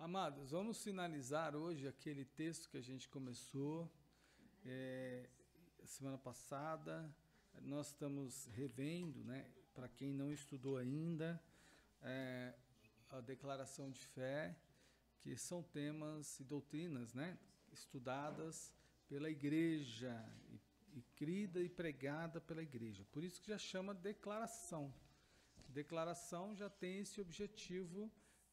Amados, vamos finalizar hoje aquele texto que a gente começou semana passada. Nós estamos revendo, né, para quem não estudou ainda, a declaração de fé, que são temas e doutrinas, né, estudadas pela igreja e crida e pregada pela igreja. Por isso que já chama declaração. Declaração já tem esse objetivo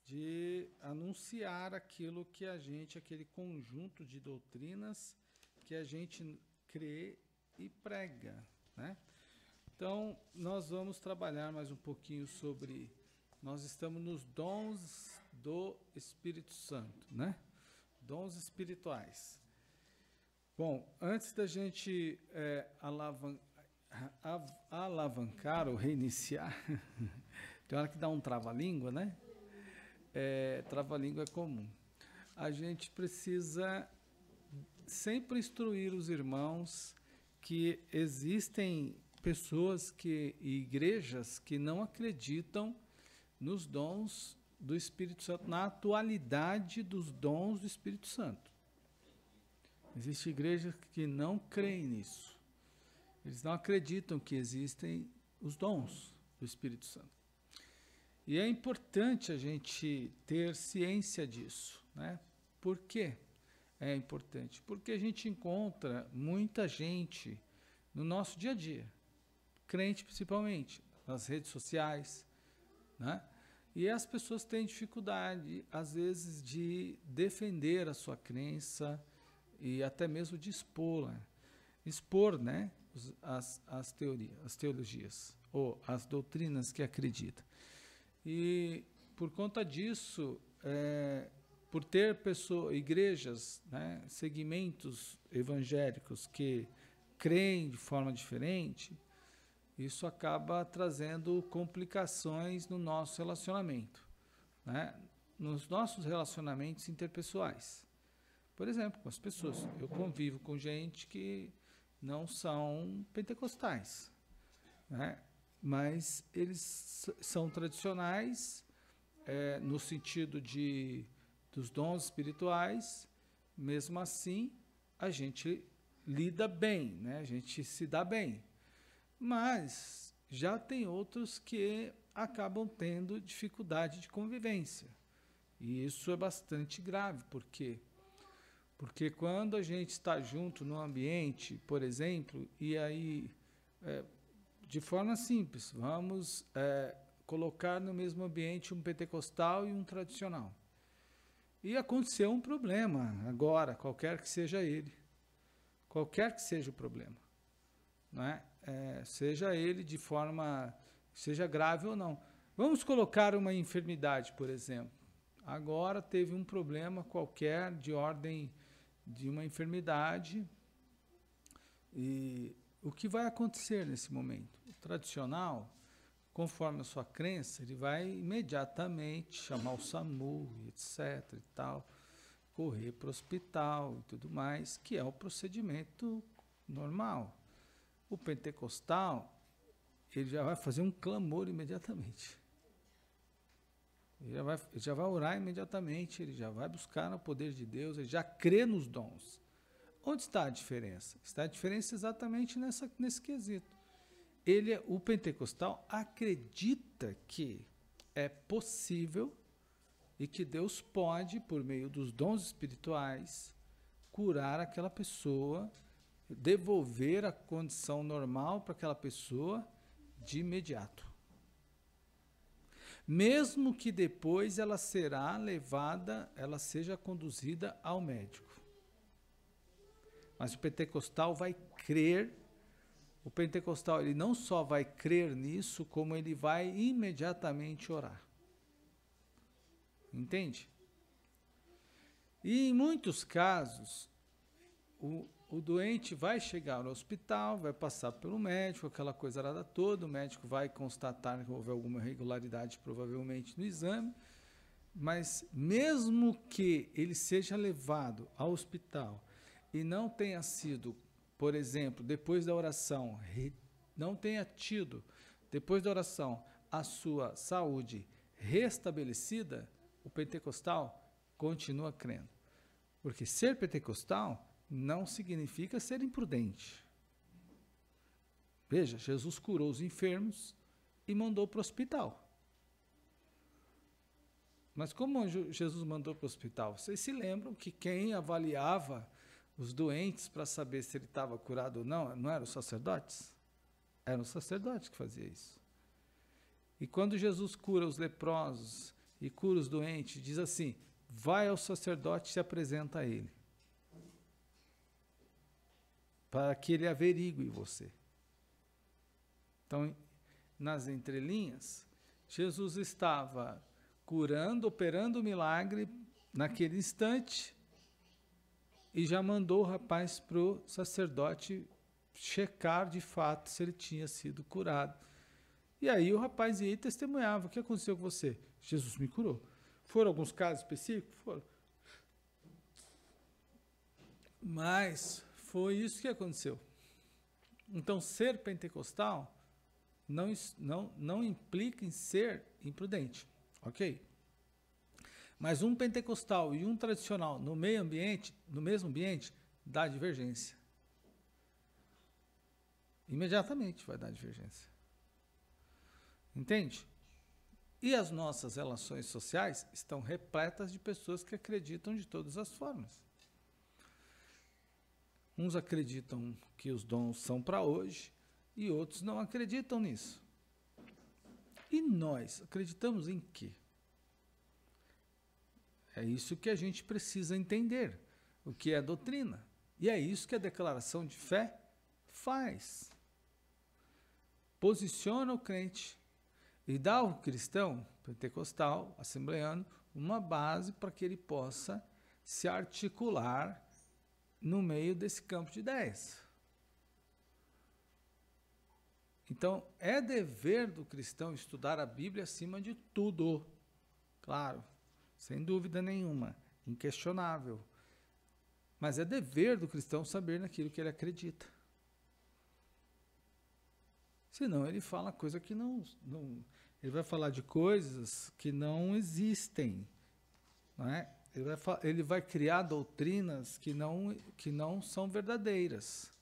de anunciar aquilo que aquele conjunto de doutrinas que a gente crê e prega, né? Então, nós vamos trabalhar mais um pouquinho sobre... Nós estamos nos dons do Espírito Santo, né? Dons espirituais. Bom, antes da gente alavancar ou reiniciar, tem hora que dá um trava-língua, né? Trava-língua é comum. A gente precisa sempre instruir os irmãos que existem pessoas e igrejas que não acreditam nos dons do Espírito Santo, na atualidade dos dons do Espírito Santo. Existem igrejas que não creem nisso. Eles não acreditam que existem os dons do Espírito Santo. E é importante a gente ter ciência disso, né? Por quê é importante? Porque a gente encontra muita gente no nosso dia a dia, crente principalmente, nas redes sociais, né? E as pessoas têm dificuldade, às vezes, de defender a sua crença e até mesmo de expor, né, as teologias, ou as doutrinas que acreditam. E por conta disso, por ter igrejas, né, segmentos evangélicos que creem de forma diferente, isso acaba trazendo complicações no nosso relacionamento, né, nos nossos relacionamentos interpessoais. Por exemplo, com as pessoas. Eu convivo com gente que não são pentecostais, né? Mas eles são tradicionais no sentido dos dons espirituais. Mesmo assim, a gente lida bem, né? A gente se dá bem. Mas já tem outros que acabam tendo dificuldade de convivência. E isso é bastante grave, porque quando a gente está junto no ambiente, por exemplo, e aí, de forma simples, vamos colocar no mesmo ambiente um pentecostal e um tradicional. E aconteceu um problema agora, qualquer que seja ele, qualquer que seja o problema, não é? Seja ele de forma, seja grave ou não. Vamos colocar uma enfermidade, por exemplo. Agora teve um problema qualquer de ordem de uma enfermidade, e o que vai acontecer nesse momento? O tradicional, conforme a sua crença, ele vai imediatamente chamar o SAMU, etc. e tal, correr para o hospital e tudo mais, que é o procedimento normal. O pentecostal, ele já vai fazer um clamor imediatamente. Ele já vai orar imediatamente, ele já vai buscar no poder de Deus, ele já crê nos dons. Onde está a diferença? Está a diferença exatamente nesse quesito. O pentecostal acredita que é possível e que Deus pode, por meio dos dons espirituais, curar aquela pessoa, devolver a condição normal para aquela pessoa de imediato. Mesmo que depois ela seja conduzida ao médico. Mas o pentecostal vai crer, o pentecostal ele não só vai crer nisso, como ele vai imediatamente orar. Entende? E em muitos casos, o doente vai chegar no hospital, vai passar pelo médico, aquela coisa arada toda, o médico vai constatar que houve alguma irregularidade, provavelmente, no exame, mas mesmo que ele seja levado ao hospital e não tenha sido, por exemplo, depois da oração, não tenha tido, depois da oração, a sua saúde restabelecida, o pentecostal continua crendo. Porque ser pentecostal não significa ser imprudente. Veja, Jesus curou os enfermos e mandou para o hospital. Mas como Jesus mandou para o hospital? Vocês se lembram que quem avaliava os doentes para saber se ele estava curado ou não eram os sacerdotes? Eram os sacerdotes que faziam isso. E quando Jesus cura os leprosos e cura os doentes, diz assim, vai ao sacerdote e se apresenta a ele, para que ele averigue você. Então, nas entrelinhas, Jesus estava curando, operando o milagre naquele instante e já mandou o rapaz para o sacerdote checar de fato se ele tinha sido curado. E aí o rapaz ia e testemunhava, o que aconteceu com você? Jesus me curou. Foram alguns casos específicos? Foram. Mas foi isso que aconteceu. Então, ser pentecostal não implica em ser imprudente, ok? Mas um pentecostal e um tradicional no mesmo ambiente, dá divergência. Imediatamente vai dar divergência. Entende? E as nossas relações sociais estão repletas de pessoas que acreditam de todas as formas. Uns acreditam que os dons são para hoje e outros não acreditam nisso. E nós acreditamos em quê? É isso que a gente precisa entender, o que é doutrina. E é isso que a declaração de fé faz. Posiciona o crente e dá ao cristão pentecostal, assembleano, uma base para que ele possa se articular no meio desse campo de ideias. Então, é dever do cristão estudar a Bíblia acima de tudo. Claro, sem dúvida nenhuma, inquestionável. Mas é dever do cristão saber naquilo que ele acredita. Senão ele fala coisa que não ele vai falar de coisas que não existem, não é? Ele vai criar doutrinas que não são verdadeiras.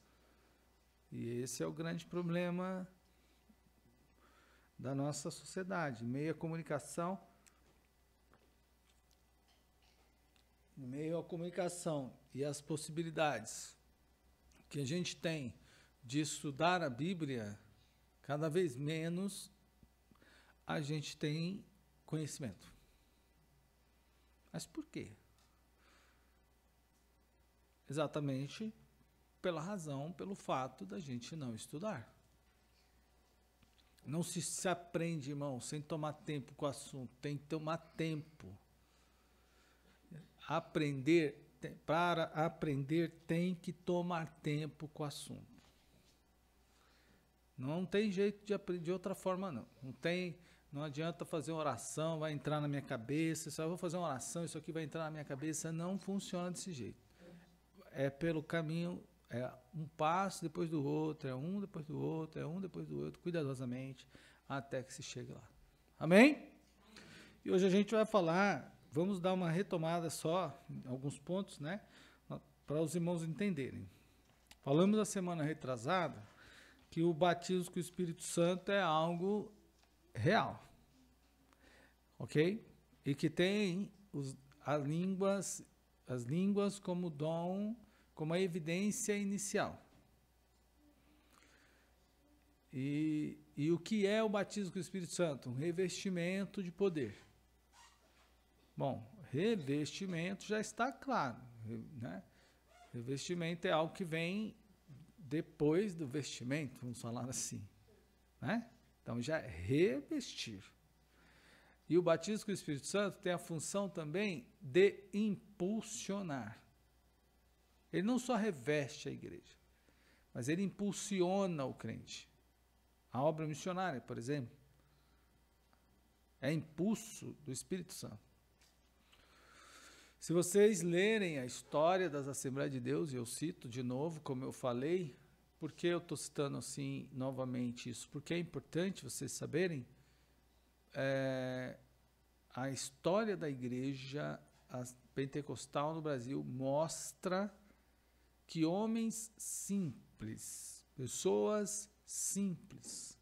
E esse é o grande problema da nossa sociedade. Meio à comunicação e as possibilidades que a gente tem de estudar a Bíblia, cada vez menos a gente tem conhecimento. Mas por quê? Exatamente pelo fato da gente não estudar. Não se aprende, irmão, sem tomar tempo com o assunto. Tem que tomar tempo. Para aprender, tem que tomar tempo com o assunto. Não tem jeito de aprender de outra forma, não. Não adianta fazer uma oração, vai entrar na minha cabeça, só vou fazer uma oração, isso aqui vai entrar na minha cabeça. Não funciona desse jeito. É pelo caminho, é um passo depois do outro, é um depois do outro, cuidadosamente, até que se chegue lá. Amém? E hoje a gente vai falar, vamos dar uma retomada só, em alguns pontos, né? Para os irmãos entenderem. Falamos na semana retrasada que o batismo com o Espírito Santo é algo real, ok? E que tem as línguas como dom, como a evidência inicial. E o que é o batismo com o Espírito Santo? Um revestimento de poder. Bom, revestimento já está claro, né? Revestimento é algo que vem depois do vestimento, vamos falar assim, né? Então já é revestir. E o batismo com o Espírito Santo tem a função também de impulsionar. Ele não só reveste a igreja, mas ele impulsiona o crente. A obra missionária, por exemplo, é impulso do Espírito Santo. Se vocês lerem a história das Assembleias de Deus, e eu cito de novo, como eu falei, por que eu estou citando assim novamente isso? Porque é importante vocês saberem a história da igreja, pentecostal no Brasil mostra que homens simples, pessoas simples,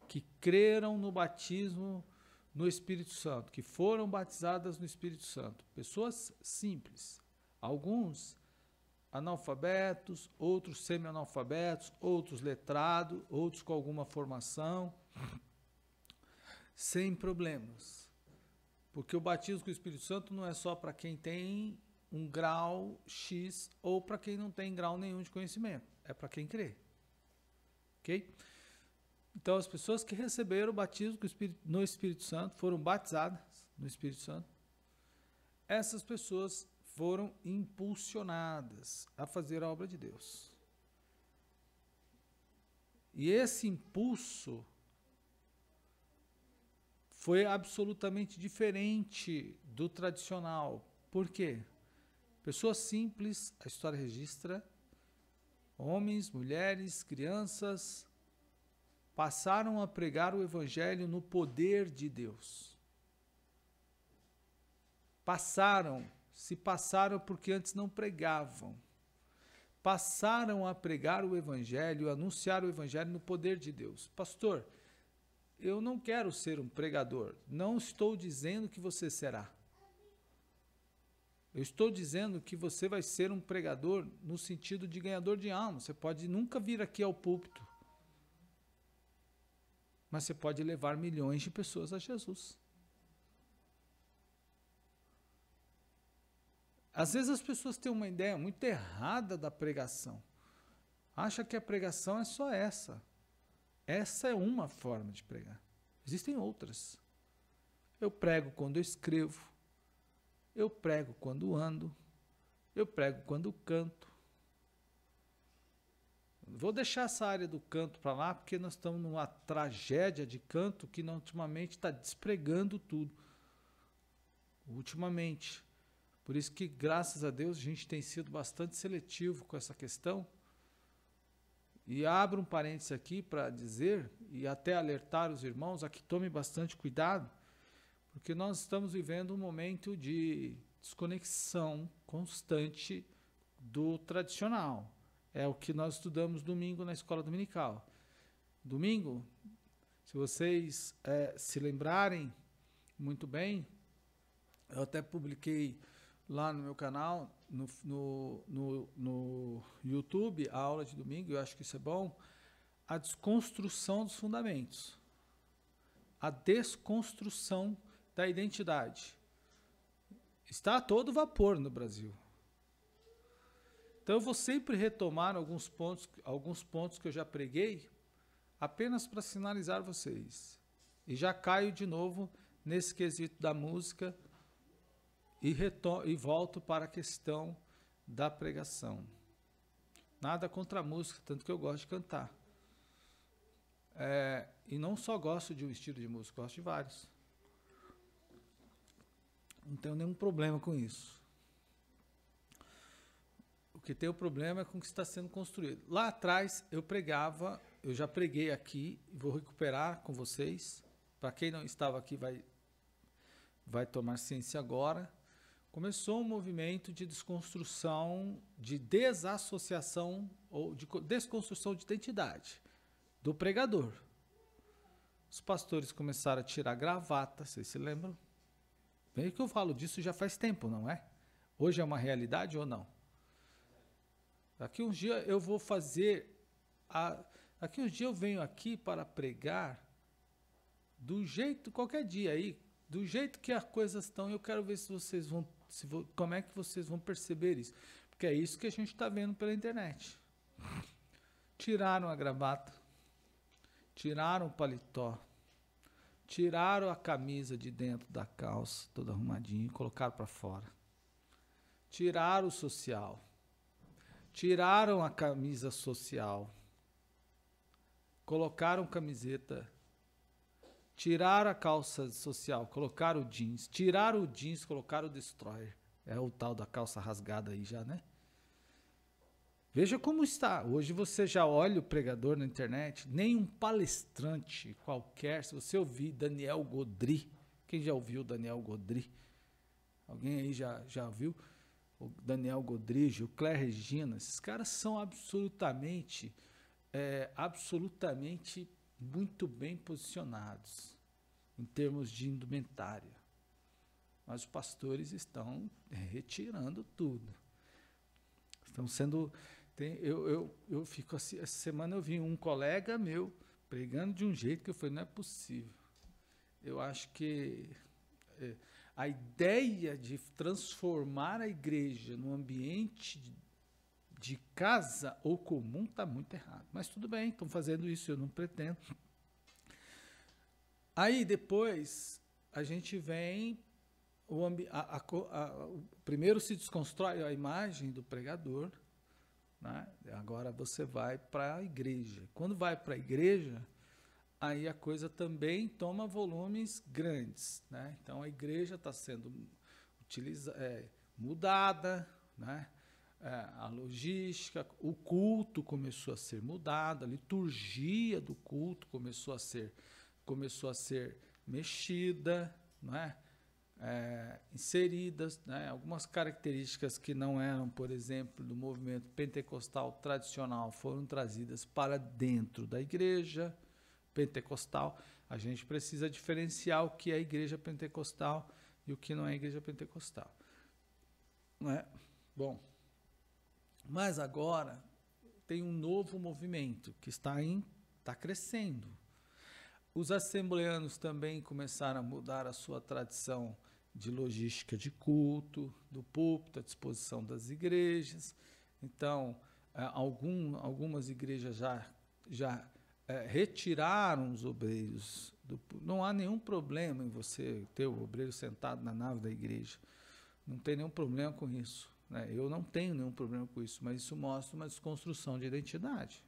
que creram no batismo no Espírito Santo, que foram batizadas no Espírito Santo, pessoas simples, alguns analfabetos, outros semi-analfabetos, outros letrados, outros com alguma formação, sem problemas. Porque o batismo com o Espírito Santo não é só para quem tem um grau X ou para quem não tem grau nenhum de conhecimento, é para quem crê. Ok? Então, as pessoas que receberam o batismo no Espírito Santo, foram batizadas no Espírito Santo, essas pessoas foram impulsionadas a fazer a obra de Deus. E esse impulso foi absolutamente diferente do tradicional. Por quê? Pessoas simples, a história registra, homens, mulheres, crianças, passaram a pregar o Evangelho no poder de Deus. Se passaram porque antes não pregavam. Passaram a pregar o Evangelho, anunciar o Evangelho no poder de Deus. Pastor, eu não quero ser um pregador. Não estou dizendo que você será. Eu estou dizendo que você vai ser um pregador no sentido de ganhador de alma. Você pode nunca vir aqui ao púlpito, mas você pode levar milhões de pessoas a Jesus. Às vezes as pessoas têm uma ideia muito errada da pregação. Acha que a pregação é só essa. Essa é uma forma de pregar. Existem outras. Eu prego quando eu escrevo. Eu prego quando ando. Eu prego quando canto. Vou deixar essa área do canto para lá, porque nós estamos numa tragédia de canto que ultimamente está despregando tudo. Ultimamente. Por isso que, graças a Deus, a gente tem sido bastante seletivo com essa questão. E abro um parênteses aqui para dizer, e até alertar os irmãos a que tomem bastante cuidado, porque nós estamos vivendo um momento de desconexão constante do tradicional. É o que nós estudamos domingo na escola dominical. Domingo, se vocês se lembrarem muito bem, eu até publiquei lá no meu canal, no YouTube, a aula de domingo, eu acho que isso é bom, a desconstrução dos fundamentos, a desconstrução da identidade. Está a todo vapor no Brasil. Então eu vou sempre retomar alguns pontos que eu já preguei, apenas para sinalizar vocês. E já caio de novo nesse quesito da música e volto para a questão da pregação. Nada contra a música, tanto que eu gosto de cantar. E não só gosto de um estilo de música, gosto de vários. Não tenho nenhum problema com isso. O que tem o problema é com o que está sendo construído. Lá atrás eu pregava, eu já preguei aqui, vou recuperar com vocês. Para quem não estava aqui vai tomar ciência agora. Começou um movimento de desconstrução, de desassociação ou de desconstrução de identidade do pregador. Os pastores começaram a tirar gravata, vocês se lembram? Bem que eu falo disso já faz tempo, não é? Hoje é uma realidade ou não? Daqui uns dias eu vou daqui uns dias eu venho aqui para pregar do jeito, qualquer dia aí, do jeito que as coisas estão, eu quero ver se vocês como é que vocês vão perceber isso. Porque é isso que a gente está vendo pela internet. Tiraram a gravata, tiraram o paletó, tiraram a camisa de dentro da calça, toda arrumadinha, e colocaram para fora. Tiraram o social. Tiraram a camisa social. Colocaram camiseta. Tiraram a calça social, colocaram o jeans. Tiraram o jeans, colocaram o destroyer. É o tal da calça rasgada aí já, né? Veja como está. Hoje você já olha o pregador na internet, nem um palestrante qualquer, se você ouvir Daniel Godry, quem já ouviu Daniel Godry? Alguém aí já viu? O Daniel Godrige, o Claire Regina, esses caras são absolutamente muito bem posicionados em termos de indumentária. Mas os pastores estão retirando tudo. Estão sendo... eu fico assim, essa semana eu vi um colega meu pregando de um jeito que eu falei, não é possível. Eu acho que a ideia de transformar a igreja num ambiente de casa ou comum está muito errado. Mas tudo bem, estão fazendo isso, eu não pretendo. Aí depois a gente vem, primeiro se desconstrói a imagem do pregador, né? Agora você vai para a igreja. Quando vai para a igreja, aí a coisa também toma volumes grandes, né? Então a igreja está sendo mudada, né? A logística, o culto começou a ser mudado, a liturgia do culto começou a ser mexida, né? Inseridas, né? Algumas características que não eram, por exemplo, do movimento pentecostal tradicional foram trazidas para dentro da igreja pentecostal. A gente precisa diferenciar o que é igreja pentecostal e o que não é igreja pentecostal. Não é? Bom, mas agora tem um novo movimento que está crescendo. Os assembleanos também começaram a mudar a sua tradição de logística de culto, do púlpito à disposição das igrejas. Então, algumas igrejas já retiraram os obreiros. Não há nenhum problema em você ter o obreiro sentado na nave da igreja. Não tem nenhum problema com isso, né? Eu não tenho nenhum problema com isso, mas isso mostra uma desconstrução de identidade.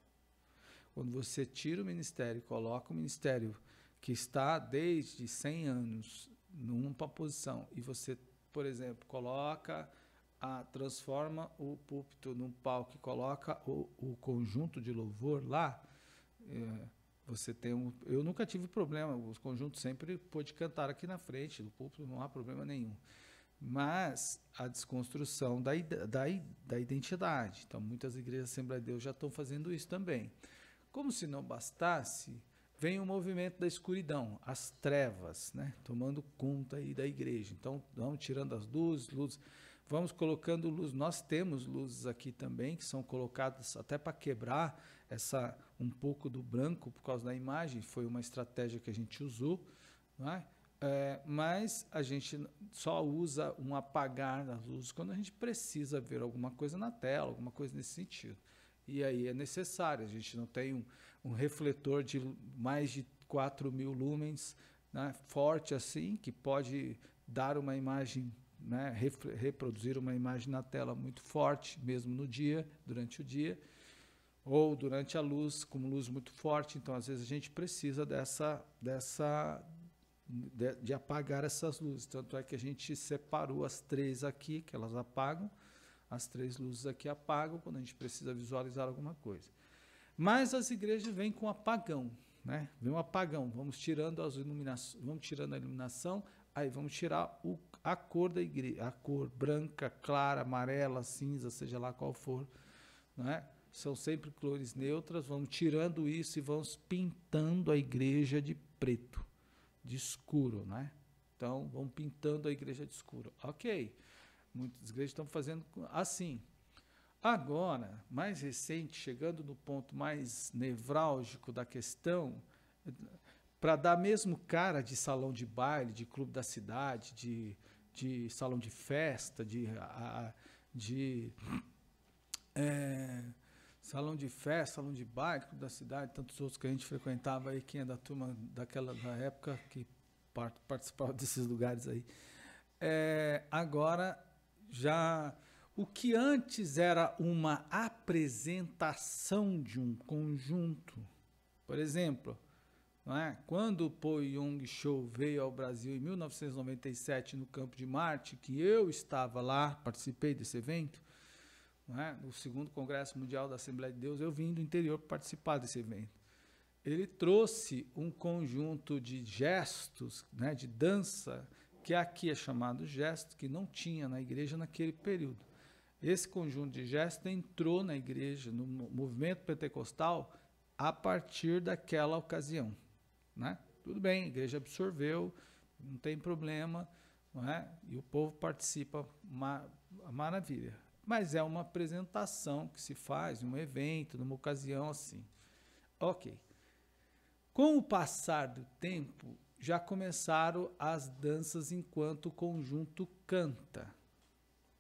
Quando você tira o ministério e coloca o ministério que está desde 100 anos numa posição e você, por exemplo, transforma o púlpito num palco e coloca o conjunto de louvor lá, você tem eu nunca tive problema, os conjuntos sempre pôde cantar aqui na frente do púlpito, não há problema nenhum. Mas a desconstrução da identidade. Então, muitas igrejas Assembleia de Deus já estão fazendo isso também. Como se não bastasse, vem o movimento da escuridão, as trevas, né, tomando conta aí da igreja. Então, vamos tirando as luzes, vamos colocando luz. Nós temos luzes aqui também, que são colocadas até para quebrar um pouco do branco, por causa da imagem, foi uma estratégia que a gente usou, não é? Mas a gente só usa um apagar das luzes quando a gente precisa ver alguma coisa na tela, alguma coisa nesse sentido. E aí é necessário, a gente não tem um refletor de mais de 4.000 lumens, né, forte assim, que pode dar uma imagem, né, reproduzir uma imagem na tela muito forte, mesmo no dia, durante o dia, ou durante a luz, com luz muito forte. Então, às vezes, a gente precisa de apagar essas luzes. Tanto é que a gente separou as 3 aqui, que elas apagam, as 3 luzes aqui apagam quando a gente precisa visualizar alguma coisa. Mas as igrejas vêm com apagão, né? Vem um apagão, vamos tirando a iluminação, aí vamos tirar a cor da igreja, a cor branca, clara, amarela, cinza, seja lá qual for, né? São sempre cores neutras, vamos tirando isso e vamos pintando a igreja de preto, de escuro, né? Então, vamos pintando a igreja de escuro. Ok, muitas igrejas estão fazendo assim. Agora, mais recente, chegando no ponto mais nevrálgico da questão, para dar mesmo cara de salão de baile, de clube da cidade, de salão de festa, salão de festa, salão de baile, clube da cidade, tantos outros que a gente frequentava aí, quem é da turma da época que participava desses lugares aí. Agora, já o que antes era uma apresentação de um conjunto, por exemplo, não é? Quando o Po Young Show veio ao Brasil em 1997 no Campo de Marte, que eu estava lá, participei desse evento, não é? No 2º Congresso Mundial da Assembleia de Deus, eu vim do interior para participar desse evento. Ele trouxe um conjunto de gestos, né, de dança, que aqui é chamado gesto, que não tinha na igreja naquele período. Esse conjunto de gestos entrou na igreja, no movimento pentecostal, a partir daquela ocasião, né? Tudo bem, a igreja absorveu, não tem problema, não é? E o povo participa, maravilha. Mas é uma apresentação que se faz, um evento, numa ocasião assim. Ok. Com o passar do tempo, já começaram as danças enquanto o conjunto canta.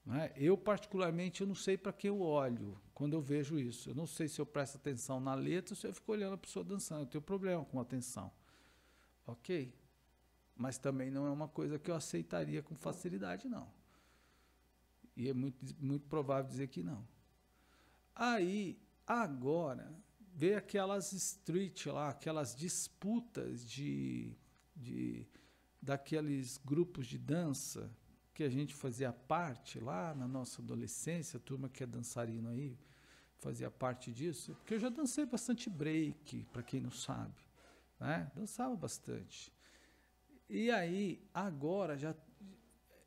Né? Eu, particularmente, eu não sei para que eu olho quando eu vejo isso. Eu não sei se eu presto atenção na letra ou se eu fico olhando a pessoa dançando. Eu tenho problema com atenção. Ok? Mas também não é uma coisa que eu aceitaria com facilidade, não. E é muito provável dizer que não. Aí, agora, vê aquelas street lá, aquelas disputas daqueles grupos de dança que a gente fazia parte lá na nossa adolescência, a turma que é dançarino aí, fazia parte disso, porque eu já dancei bastante break, para quem não sabe, né? Dançava bastante. E aí, agora,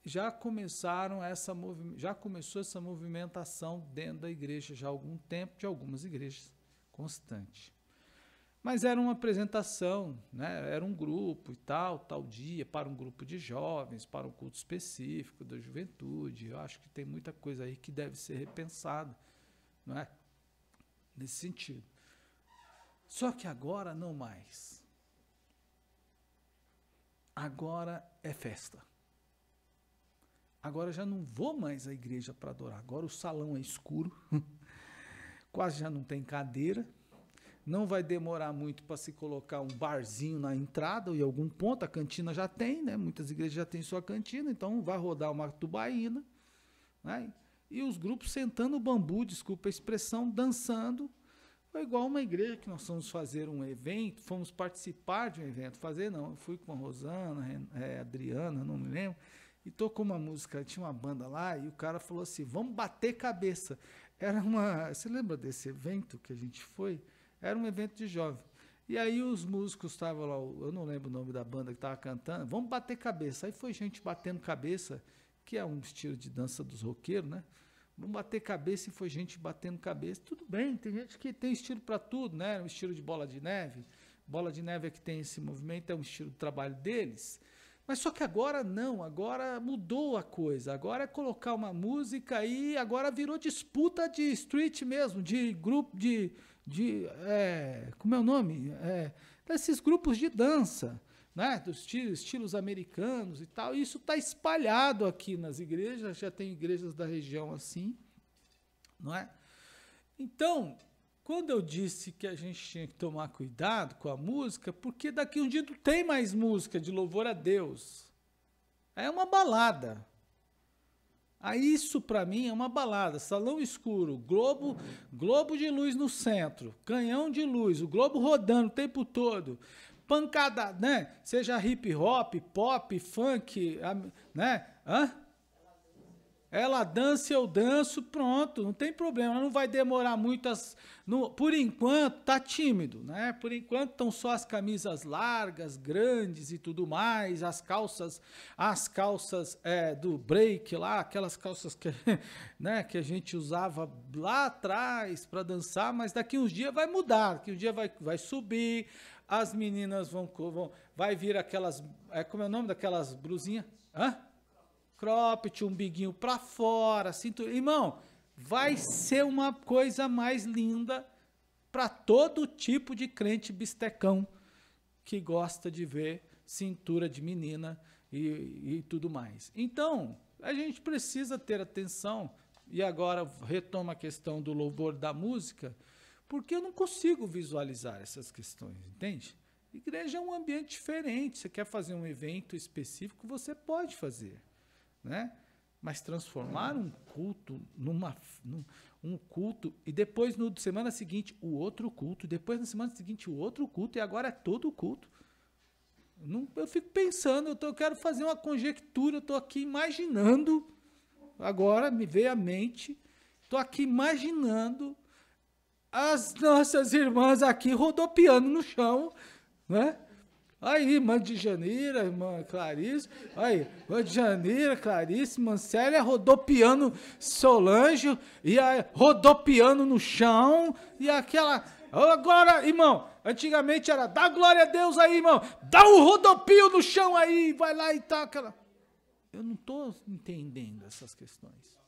já começou essa movimentação dentro da igreja já há algum tempo, de algumas igrejas, constante. Mas era uma apresentação, né? Era um grupo e tal dia, para um grupo de jovens, para um culto específico da juventude. Eu acho que tem muita coisa aí que deve ser repensada, não é? Nesse sentido. Só que agora não mais. Agora é festa. Agora já não vou mais à igreja para adorar. Agora o salão é escuro, quase já não tem cadeira. Não vai demorar muito para se colocar um barzinho na entrada ou em algum ponto. A cantina já tem, né? Muitas igrejas já têm sua cantina, então vai rodar uma tubaína, né? E os grupos sentando o bambu, desculpa a expressão, dançando. Foi igual uma igreja que nós fomos fazer um evento, fomos participar de um evento. Eu fui com a Rosana, Adriana, não me lembro, e tocou uma música, tinha uma banda lá, e o cara falou assim, vamos bater cabeça. Você lembra desse evento que a gente foi? Era um evento de jovem. E aí os músicos estavam lá, eu não lembro o nome da banda que estava cantando, vamos bater cabeça. Aí foi gente batendo cabeça, que é um estilo de dança dos roqueiros, né? Vamos bater cabeça, e foi gente batendo cabeça. Tudo bem, tem gente que tem estilo para tudo, né? Um estilo de bola de neve. Bola de neve é que tem esse movimento, é um estilo de trabalho deles. Mas só que agora não, agora mudou a coisa. Agora é colocar uma música e agora virou disputa de street mesmo, de grupo, como é o nome? Desses grupos de dança, né? Dos estilos americanos e tal. E isso está espalhado aqui nas igrejas, já tem igrejas da região assim, não é? Então, quando eu disse que a gente tinha que tomar cuidado com a música, porque daqui um dia não tem mais música de louvor a Deus. É uma balada. Aí isso para mim é uma balada, salão escuro, globo de luz no centro, canhão de luz, o globo rodando o tempo todo, pancada, né? Seja hip hop, pop, funk, né? Ela dança, eu danço, pronto, não tem problema, não vai demorar muito. Por enquanto, tá tímido, né? Por enquanto estão só as camisas largas, grandes e tudo mais, as calças do break lá, aquelas calças que, né, que a gente usava lá atrás para dançar, mas daqui uns dias vai mudar, daqui uns dias vai subir, as meninas vai vir aquelas, como é o nome daquelas blusinhas? Cropped, um biguinho para fora, cintura. Irmão, vai ser uma coisa mais linda para todo tipo de crente bistecão que gosta de ver cintura de menina e tudo mais. Então, a gente precisa ter atenção, e agora retoma a questão do louvor da música, porque eu não consigo visualizar essas questões, entende? Igreja é um ambiente diferente, você quer fazer um evento específico, você pode fazer, né? Mas transformar um culto um culto, e depois na semana seguinte o outro culto, depois na semana seguinte o outro culto, e agora é todo o culto. Eu fico pensando, eu quero fazer uma conjectura, eu estou aqui imaginando, agora me veio à mente, estou aqui imaginando as nossas irmãs aqui rodopiando no chão, né? Aí, irmã de Janeira, irmã Clarice, aí, irmã de Janeira, Clarice, irmã Célia, rodopiando Solange, e aí, rodopiando no chão, e aquela... Agora, irmão, antigamente era, dá glória a Deus aí, irmão, dá um rodopio no chão aí, vai lá e tá aquela... Eu não estou entendendo essas questões.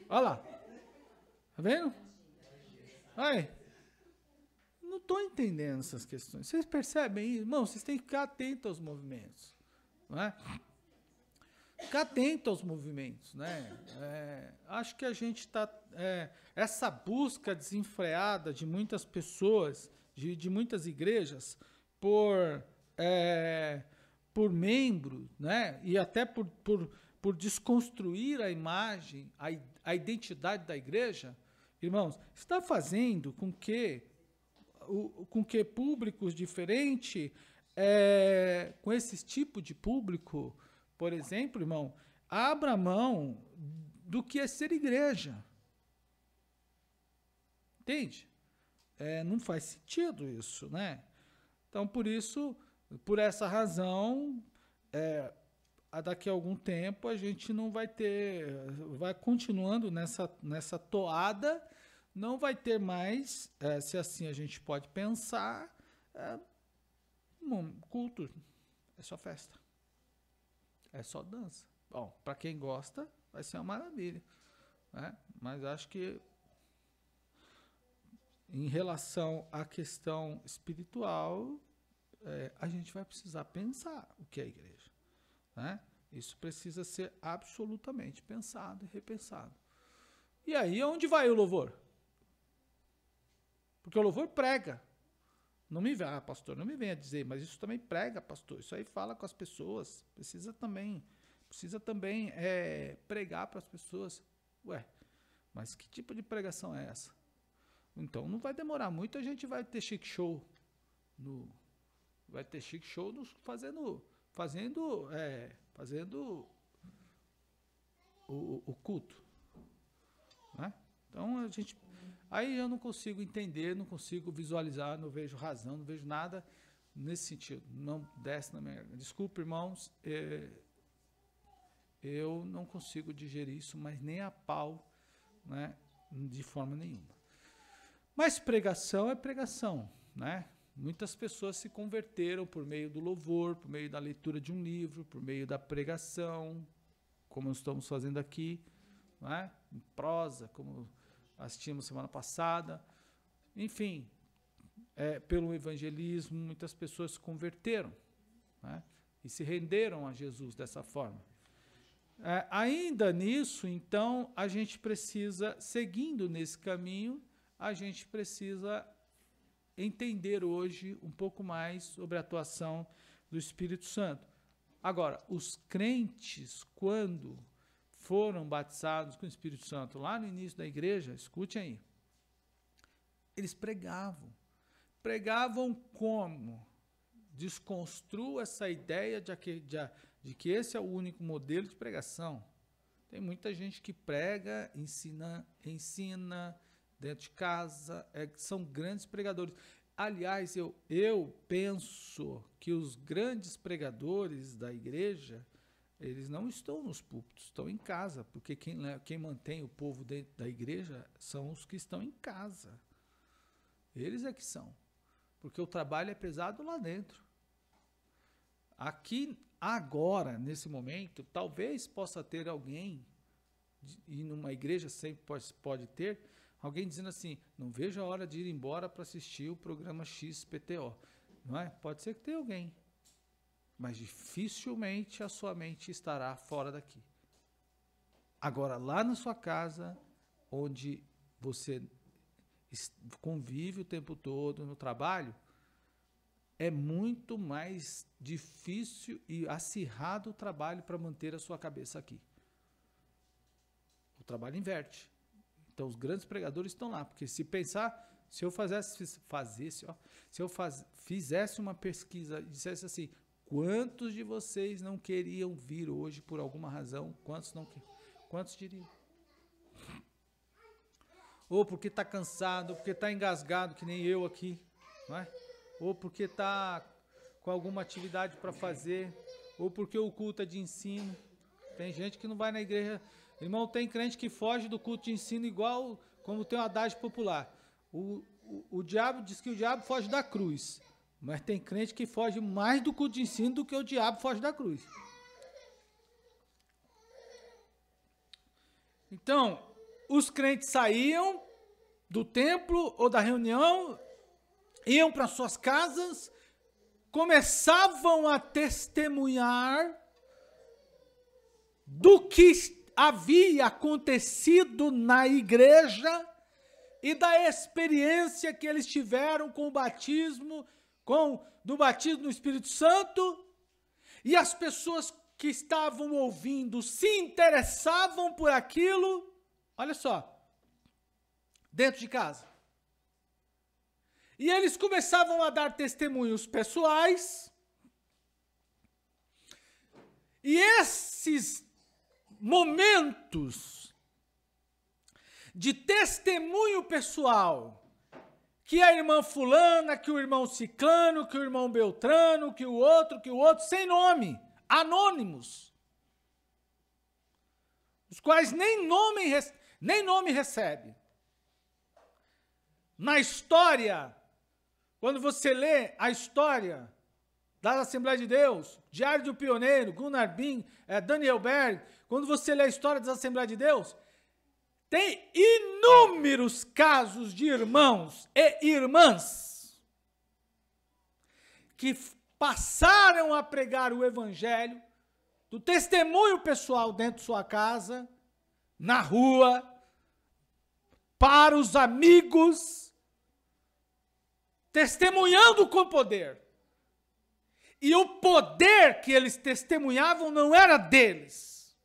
Olha lá, tá vendo? Aí. Não estou entendendo essas questões. Vocês percebem isso? Irmão, vocês têm que ficar atentos aos movimentos. Não é? Ficar atento aos movimentos. Né? Acho que a gente está... essa busca desenfreada de muitas pessoas, de muitas igrejas, por membro, né? E até por desconstruir a imagem, a identidade da igreja, irmãos, está fazendo com que públicos diferentes, com esse tipo de público, por exemplo, irmão, abra mão do que é ser igreja. Entende? Não faz sentido isso, né? Então, por essa razão, daqui a algum tempo a gente não vai vai continuando nessa toada. Não vai ter mais, se assim a gente pode pensar, culto, é só festa, é só dança. Bom, para quem gosta, vai ser uma maravilha, né? Mas acho que, em relação à questão espiritual, a gente vai precisar pensar o que é a igreja, né? Isso precisa ser absolutamente pensado e repensado. E aí, onde vai o louvor? Porque o louvor prega. Não me venha, pastor, não me venha dizer, mas isso também prega, pastor. Isso aí fala com as pessoas. Precisa também pregar para as pessoas. Ué, mas que tipo de pregação é essa? Então não vai demorar muito, a gente vai ter chic show. Fazendo o culto. Né? Então a gente... Aí eu não consigo entender, não consigo visualizar, não vejo razão, não vejo nada nesse sentido. Não desce na minha... Desculpa, irmãos, eu não consigo digerir isso, mas nem a pau, né, de forma nenhuma. Mas pregação é pregação, né? Muitas pessoas se converteram por meio do louvor, por meio da leitura de um livro, por meio da pregação, como estamos fazendo aqui, né? Em prosa, como assistimos semana passada. Enfim, pelo evangelismo, muitas pessoas se converteram, né? E se renderam a Jesus dessa forma. Ainda nisso, então, a gente precisa, seguindo nesse caminho, a gente precisa entender hoje um pouco mais sobre a atuação do Espírito Santo. Agora, os crentes, quando foram batizados com o Espírito Santo, lá no início da igreja, escute aí, eles pregavam. Pregavam como? Desconstrua essa ideia de que esse é o único modelo de pregação. Tem muita gente que prega, ensina dentro de casa, são grandes pregadores. Aliás, eu penso que os grandes pregadores da igreja, eles não estão nos púlpitos, estão em casa, porque quem mantém o povo dentro da igreja são os que estão em casa. Eles é que são, porque o trabalho é pesado lá dentro. Aqui, agora, nesse momento, talvez possa ter alguém, e numa igreja sempre pode ter, alguém dizendo assim, não vejo a hora de ir embora para assistir o programa XPTO. Não é? Pode ser que tenha alguém, mas dificilmente a sua mente estará fora daqui. Agora, lá na sua casa, onde você convive o tempo todo no trabalho, é muito mais difícil e acirrado o trabalho para manter a sua cabeça aqui. O trabalho inverte. Então, os grandes pregadores estão lá, porque se eu fizesse uma pesquisa e dissesse assim, quantos de vocês não queriam vir hoje por alguma razão? Quantos diriam? Ou porque está cansado, ou porque está engasgado, que nem eu aqui, não é? ou porque está com alguma atividade para fazer, ou porque o culto é de ensino. Tem gente que não vai na igreja. Irmão, tem crente que foge do culto de ensino igual como tem o adágio popular. O diabo diz que o diabo foge da cruz, mas tem crente que foge mais do culto de ensino do que o diabo foge da cruz. Então, os crentes saíam do templo ou da reunião, iam para suas casas, começavam a testemunhar do que havia acontecido na igreja e da experiência que eles tiveram com o batismo, do batismo no Espírito Santo, e as pessoas que estavam ouvindo se interessavam por aquilo, olha só, dentro de casa. E eles começavam a dar testemunhos pessoais, e esses momentos de testemunho pessoal, que a irmã fulana, que o irmão ciclano, que o irmão beltrano, que o outro, sem nome, anônimos, os quais nem nome recebe. Na história, quando você lê a história da Assembleia de Deus, Diário do Pioneiro, Gunnar Bin, Daniel Berg, quando você lê a história da Assembleia de Deus, tem inúmeros casos de irmãos e irmãs que passaram a pregar o evangelho, do testemunho pessoal dentro de sua casa, na rua, para os amigos, testemunhando com poder. E o poder que eles testemunhavam não era deles,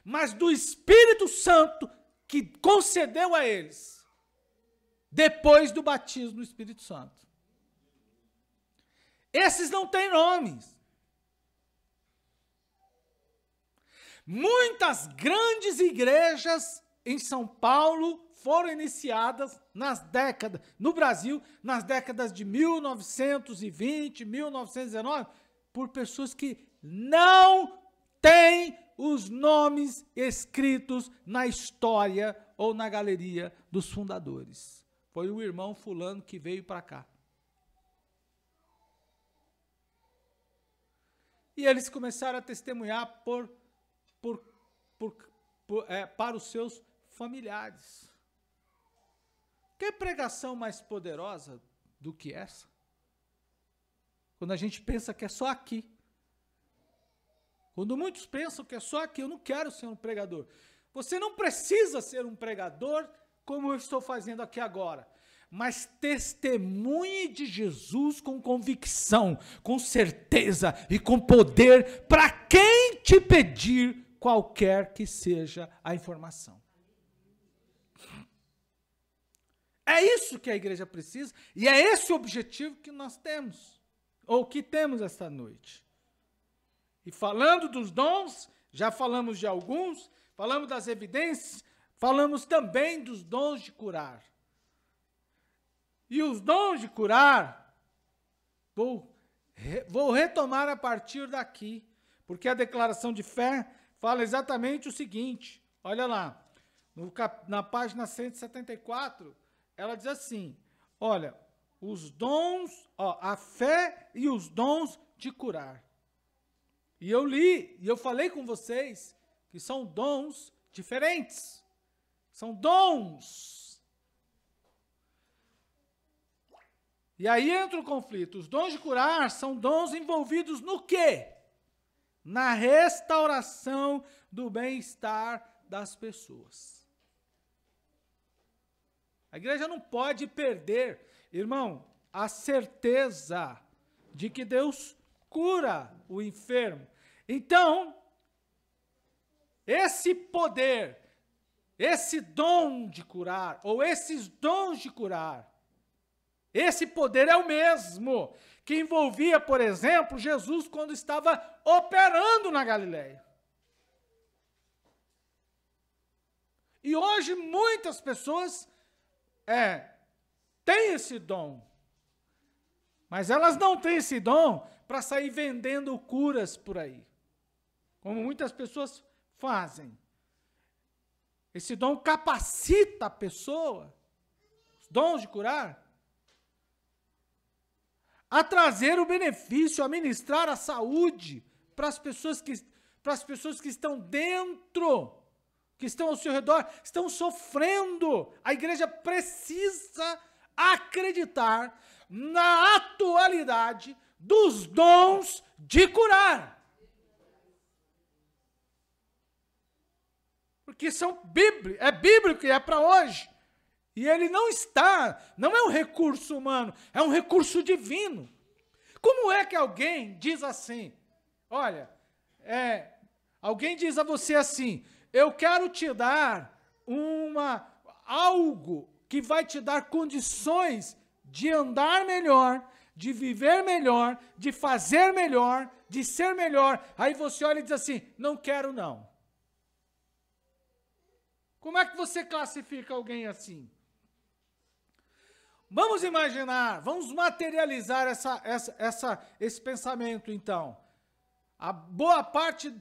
mas do Espírito Santo que concedeu a eles, depois do batismo no Espírito Santo. Esses não têm nomes. Muitas grandes igrejas em São Paulo foram iniciadas no Brasil, nas décadas de 1920, 1919, por pessoas que não têm os nomes escritos na história ou na galeria dos fundadores. Foi o irmão fulano que veio para cá. E eles começaram a testemunhar para os seus familiares. Que pregação mais poderosa do que essa? Quando a gente pensa que é só aqui. Quando muitos pensam que é só aqui, eu não quero ser um pregador. Você não precisa ser um pregador como eu estou fazendo aqui agora. Mas testemunhe de Jesus com convicção, com certeza e com poder para quem te pedir qualquer que seja a informação. É isso que a igreja precisa e é esse o objetivo que nós temos, ou que temos esta noite. E falando dos dons, já falamos de alguns, falamos das evidências, falamos também dos dons de curar. E os dons de curar, vou retomar a partir daqui, porque a declaração de fé fala exatamente o seguinte, olha lá, na página 174, ela diz assim, olha, os dons, a fé e os dons de curar. E eu li, e eu falei com vocês, que são dons diferentes, são dons. E aí entra o conflito. Os dons de curar são dons envolvidos no quê? Na restauração do bem-estar das pessoas. A igreja não pode perder, irmão, a certeza de que Deus cura o enfermo. Então, esse poder, esse dom de curar, ou esses dons de curar, esse poder é o mesmo que envolvia, por exemplo, Jesus quando estava operando na Galileia. E hoje muitas pessoas têm esse dom. Mas elas não têm esse dom para sair vendendo curas por aí, como muitas pessoas fazem. Esse dom capacita a pessoa, os dons de curar, a trazer o benefício, a ministrar a saúde para as pessoas que estão dentro, que estão ao seu redor, estão sofrendo. A igreja precisa acreditar na atualidade dos dons de curar. Porque é bíblico e é para hoje. E ele não é um recurso humano, é um recurso divino. Como é que alguém diz assim, olha, alguém diz a você assim, eu quero te dar algo que vai te dar condições de andar melhor, de viver melhor, de fazer melhor, de ser melhor. Aí você olha e diz assim, não quero não. Como é que você classifica alguém assim? Vamos imaginar, vamos materializar esse pensamento então. A boa parte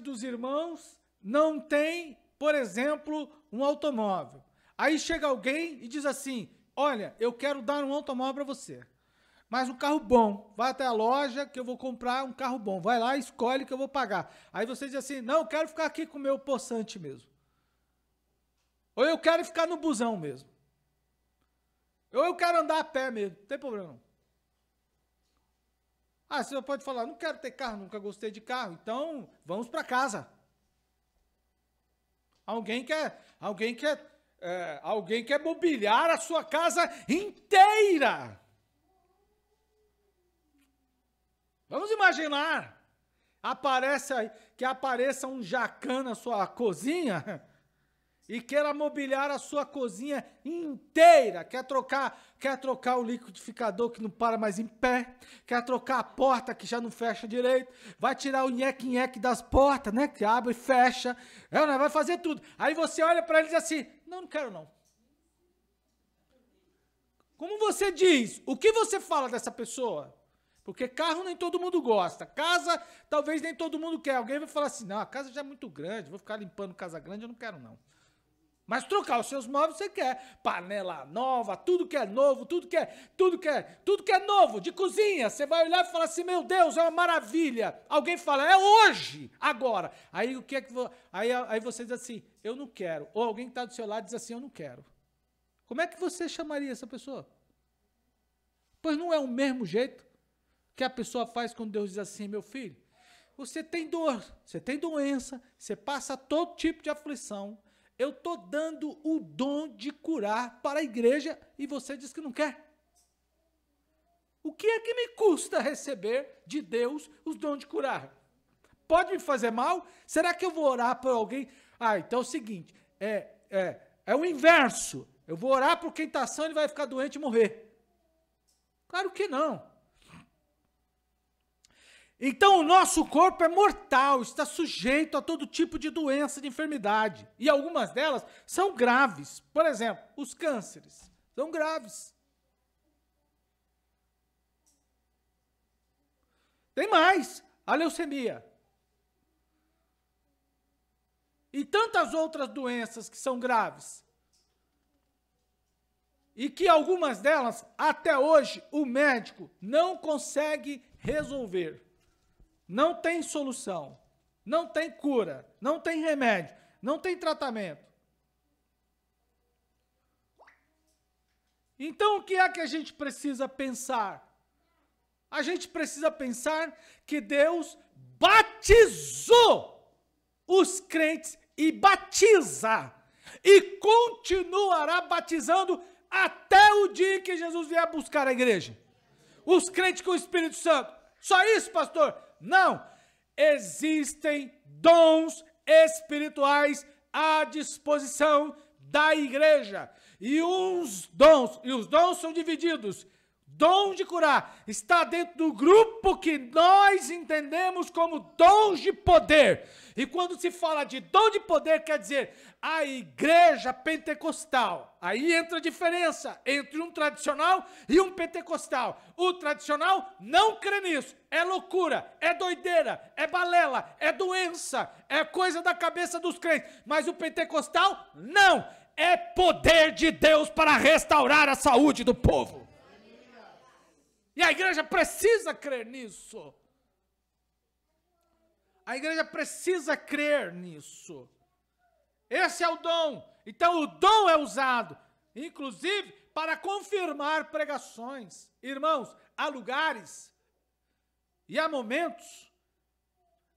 dos irmãos não tem, por exemplo, um automóvel. Aí chega alguém e diz assim, olha, eu quero dar um automóvel para você, mas um carro bom. Vai até a loja que eu vou comprar um carro bom. Vai lá, escolhe que eu vou pagar. Aí você diz assim, não, eu quero ficar aqui com o meu possante mesmo. Ou eu quero ficar no busão mesmo. Ou eu quero andar a pé mesmo, não tem problema não. Ah, você pode falar, não quero ter carro, nunca gostei de carro, então vamos para casa. Alguém quer mobiliar a sua casa inteira. Vamos imaginar, que apareça um jacan na sua cozinha e queira mobiliar a sua cozinha inteira, quer trocar o liquidificador que não para mais em pé, quer trocar a porta que já não fecha direito, vai tirar o nheque-nheque das portas, né, que abre e fecha, vai fazer tudo. Aí você olha para ele e diz assim, não quero não. Como você diz? O que você fala dessa pessoa? Porque carro nem todo mundo gosta, casa talvez nem todo mundo quer. Alguém vai falar assim, não, a casa já é muito grande, vou ficar limpando casa grande, eu não quero não. Mas trocar os seus móveis você quer. Panela nova, tudo que é novo, tudo que é novo, de cozinha. Você vai olhar e falar assim, meu Deus, é uma maravilha. Alguém fala, é hoje, agora. Aí o que é que aí você diz assim, eu não quero. Ou alguém que está do seu lado diz assim, eu não quero. Como é que você chamaria essa pessoa? Pois não é o mesmo jeito que a pessoa faz quando Deus diz assim, meu filho, você tem dor, você tem doença, você passa todo tipo de aflição. Eu estou dando o dom de curar para a igreja e você diz que não quer. O que é que me custa receber de Deus os dons de curar? Pode me fazer mal? Será que eu vou orar por alguém? Ah, então é o seguinte, é o inverso. Eu vou orar por quem está sã e vai ficar doente e morrer. Claro que não. Então o nosso corpo é mortal, está sujeito a todo tipo de doença, de enfermidade. E algumas delas são graves. Por exemplo, os cânceres são graves. Tem mais, a leucemia. E tantas outras doenças que são graves. E que algumas delas, até hoje, o médico não consegue resolver. Não tem solução, não tem cura, não tem remédio, não tem tratamento. Então, o que é que a gente precisa pensar? A gente precisa pensar que Deus batizou os crentes e batiza, e continuará batizando até o dia que Jesus vier buscar a igreja. Os crentes com o Espírito Santo. Só isso, pastor? Não, existem dons espirituais à disposição da igreja. E os dons são divididos. dom de curar está dentro do grupo que nós entendemos como dons de poder. E quando se fala de dom de poder, quer dizer a igreja pentecostal. Aí entra a diferença entre um tradicional e um pentecostal. O tradicional não crê nisso. É loucura, é doideira, é balela, é doença, é coisa da cabeça dos crentes. Mas o pentecostal, não. É poder de Deus para restaurar a saúde do povo. E a igreja precisa crer nisso. A igreja precisa crer nisso. Esse é o dom. Então o dom é usado, inclusive, para confirmar pregações. Irmãos, há lugares e há momentos,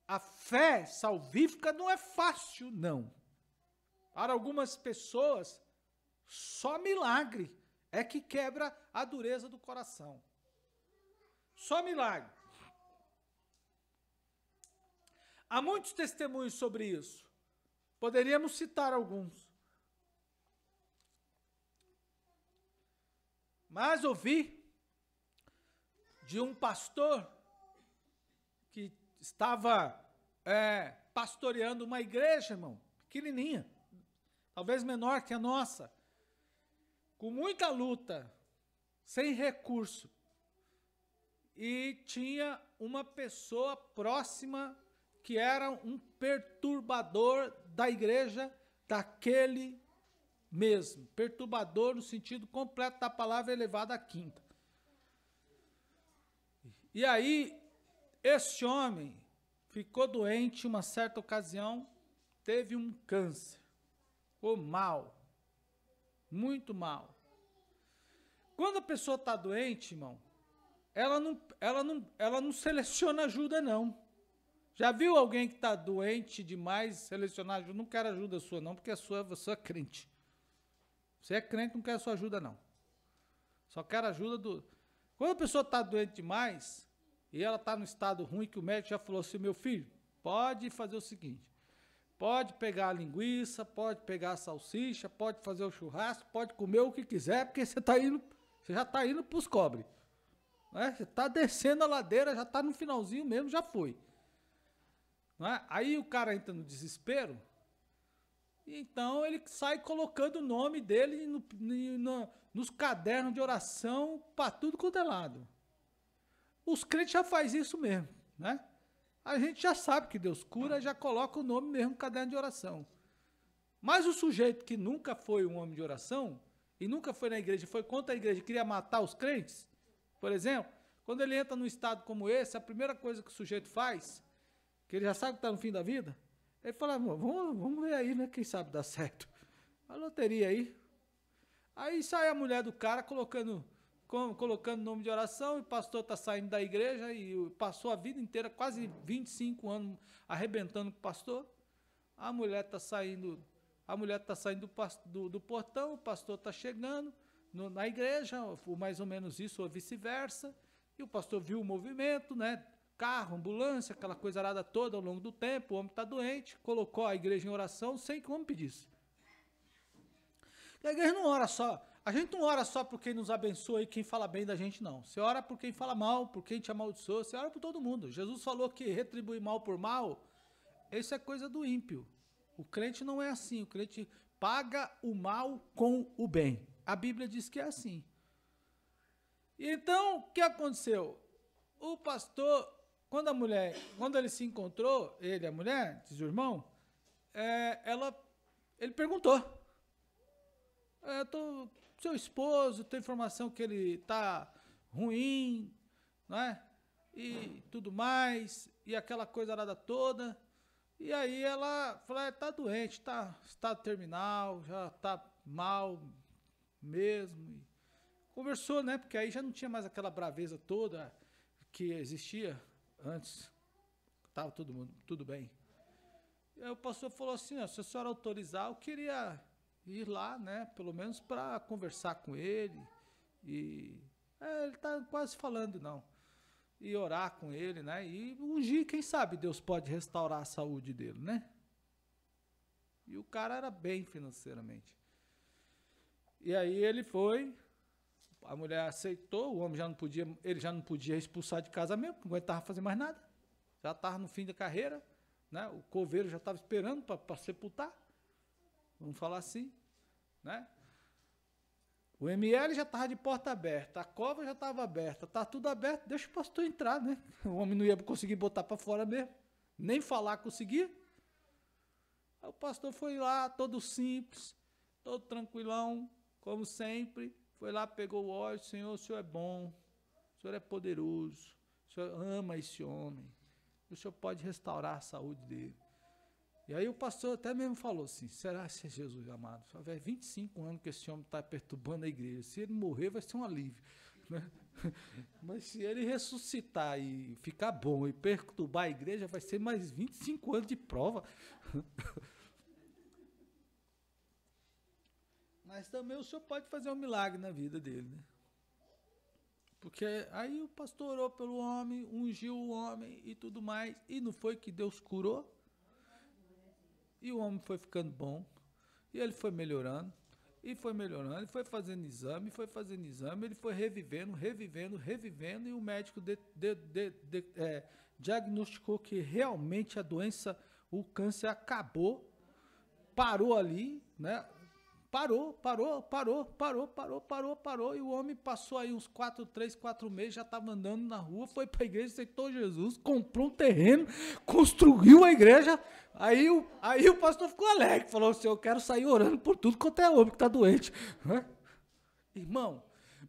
a fé salvífica não é fácil, não. Para algumas pessoas, só milagre é que quebra a dureza do coração. Só milagre. Há muitos testemunhos sobre isso. Poderíamos citar alguns. Mas ouvi de um pastor que estava pastoreando uma igreja, irmão, pequenininha, talvez menor que a nossa, com muita luta, sem recurso, e tinha uma pessoa próxima que era um perturbador da igreja daquele mesmo, perturbador no sentido completo da palavra elevada à quinta. E aí, esse homem ficou doente uma certa ocasião, teve um câncer, ficou mal, muito mal. Quando a pessoa está doente, irmão, ela não seleciona ajuda, não. Já viu alguém que está doente demais selecionar ajuda? Não quero ajuda sua, não, porque você é crente. Você é crente, não quer a sua ajuda, não. Só quero ajuda do... Quando a pessoa está doente demais, e ela está no estado ruim, que o médico já falou assim, meu filho, pode fazer o seguinte, pode pegar a linguiça, pode pegar a salsicha, pode fazer o churrasco, pode comer o que quiser, porque você já está indo para os cobres. Né? Você está descendo a ladeira, já está no finalzinho mesmo, já foi. Não é? Aí o cara entra no desespero, então ele sai colocando o nome dele nos cadernos de oração para tudo quanto é lado. Os crentes já fazem isso mesmo, né? A gente já sabe que Deus cura, já coloca o nome mesmo no caderno de oração. Mas o sujeito que nunca foi um homem de oração, e nunca foi na igreja, foi contra a igreja, queria matar os crentes, por exemplo, quando ele entra num estado como esse, a primeira coisa que o sujeito faz, que ele já sabe que está no fim da vida, ele fala, vamos ver aí, né? Quem sabe dá certo. A loteria aí. Aí sai a mulher do cara colocando nome de oração, e o pastor está saindo da igreja e passou a vida inteira, quase 25 anos, arrebentando com o pastor. A mulher está saindo do portão, o pastor está chegando na igreja, ou mais ou menos isso, ou vice-versa, e o pastor viu o movimento, né? Carro, ambulância, aquela coisa arada toda ao longo do tempo, o homem está doente, colocou a igreja em oração sem que o homem pedisse. E a igreja não ora só, a gente não ora só por quem nos abençoa e quem fala bem da gente, não. Você ora por quem fala mal, por quem te amaldiçoa, você ora por todo mundo. Jesus falou que retribuir mal por mal, isso é coisa do ímpio. O crente não é assim, o crente paga o mal com o bem. A Bíblia diz que é assim. E então, o que aconteceu? O pastor... Quando ele se encontrou, ele e a mulher, diz o irmão, ele perguntou, seu esposo, tem informação que ele está ruim, não é? E tudo mais, e aquela coisa arada toda, e aí ela falou, está doente, está estado terminal, já está mal mesmo, e conversou, né, porque aí já não tinha mais aquela braveza toda que existia antes, estava tudo bem. E aí o pastor falou assim, se a senhora autorizar, eu queria ir lá, né, pelo menos para conversar com ele, e ele está quase falando, não, e orar com ele, né, e ungir, quem sabe Deus pode restaurar a saúde dele, né. E o cara era bem financeiramente. E aí ele foi, A mulher aceitou, o homem já não podia, ele já não podia expulsar de casa mesmo, não aguentava fazer mais nada. Já estava no fim da carreira, né? O coveiro já estava esperando para sepultar. Vamos falar assim, né? O ML já estava de porta aberta, a cova já estava aberta, está tudo aberto, deixa o pastor entrar, né? O homem não ia conseguir botar para fora mesmo, nem falar conseguia. Aí o pastor foi lá, todo simples, todo tranquilão, como sempre, foi lá, pegou o óleo, Senhor, o Senhor é bom, o Senhor é poderoso, o Senhor ama esse homem, o Senhor pode restaurar a saúde dele. E aí o pastor até mesmo falou assim, será que é Jesus amado? Só 25 anos que esse homem está perturbando a igreja, se ele morrer vai ser um alívio, né? Mas se ele ressuscitar e ficar bom e perturbar a igreja, vai ser mais 25 anos de prova. Mas também o Senhor pode fazer um milagre na vida dele, né? Porque aí o pastor orou pelo homem, ungiu o homem e tudo mais, e não foi que Deus curou? E o homem foi ficando bom, e ele foi melhorando, e foi fazendo exame, ele foi revivendo, e o médico diagnosticou que realmente a doença, o câncer acabou, parou ali, né? Parou, e o homem passou aí uns 4 meses, já estava andando na rua, foi para a igreja, aceitou Jesus, comprou um terreno, construiu a igreja, aí o pastor ficou alegre, falou assim, eu quero sair orando por tudo quanto é homem que está doente. Irmão,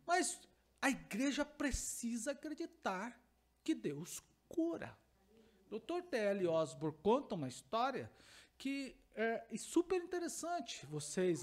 mas a igreja precisa acreditar que Deus cura. Dr. T.L. Osborne conta uma história que é super interessante vocês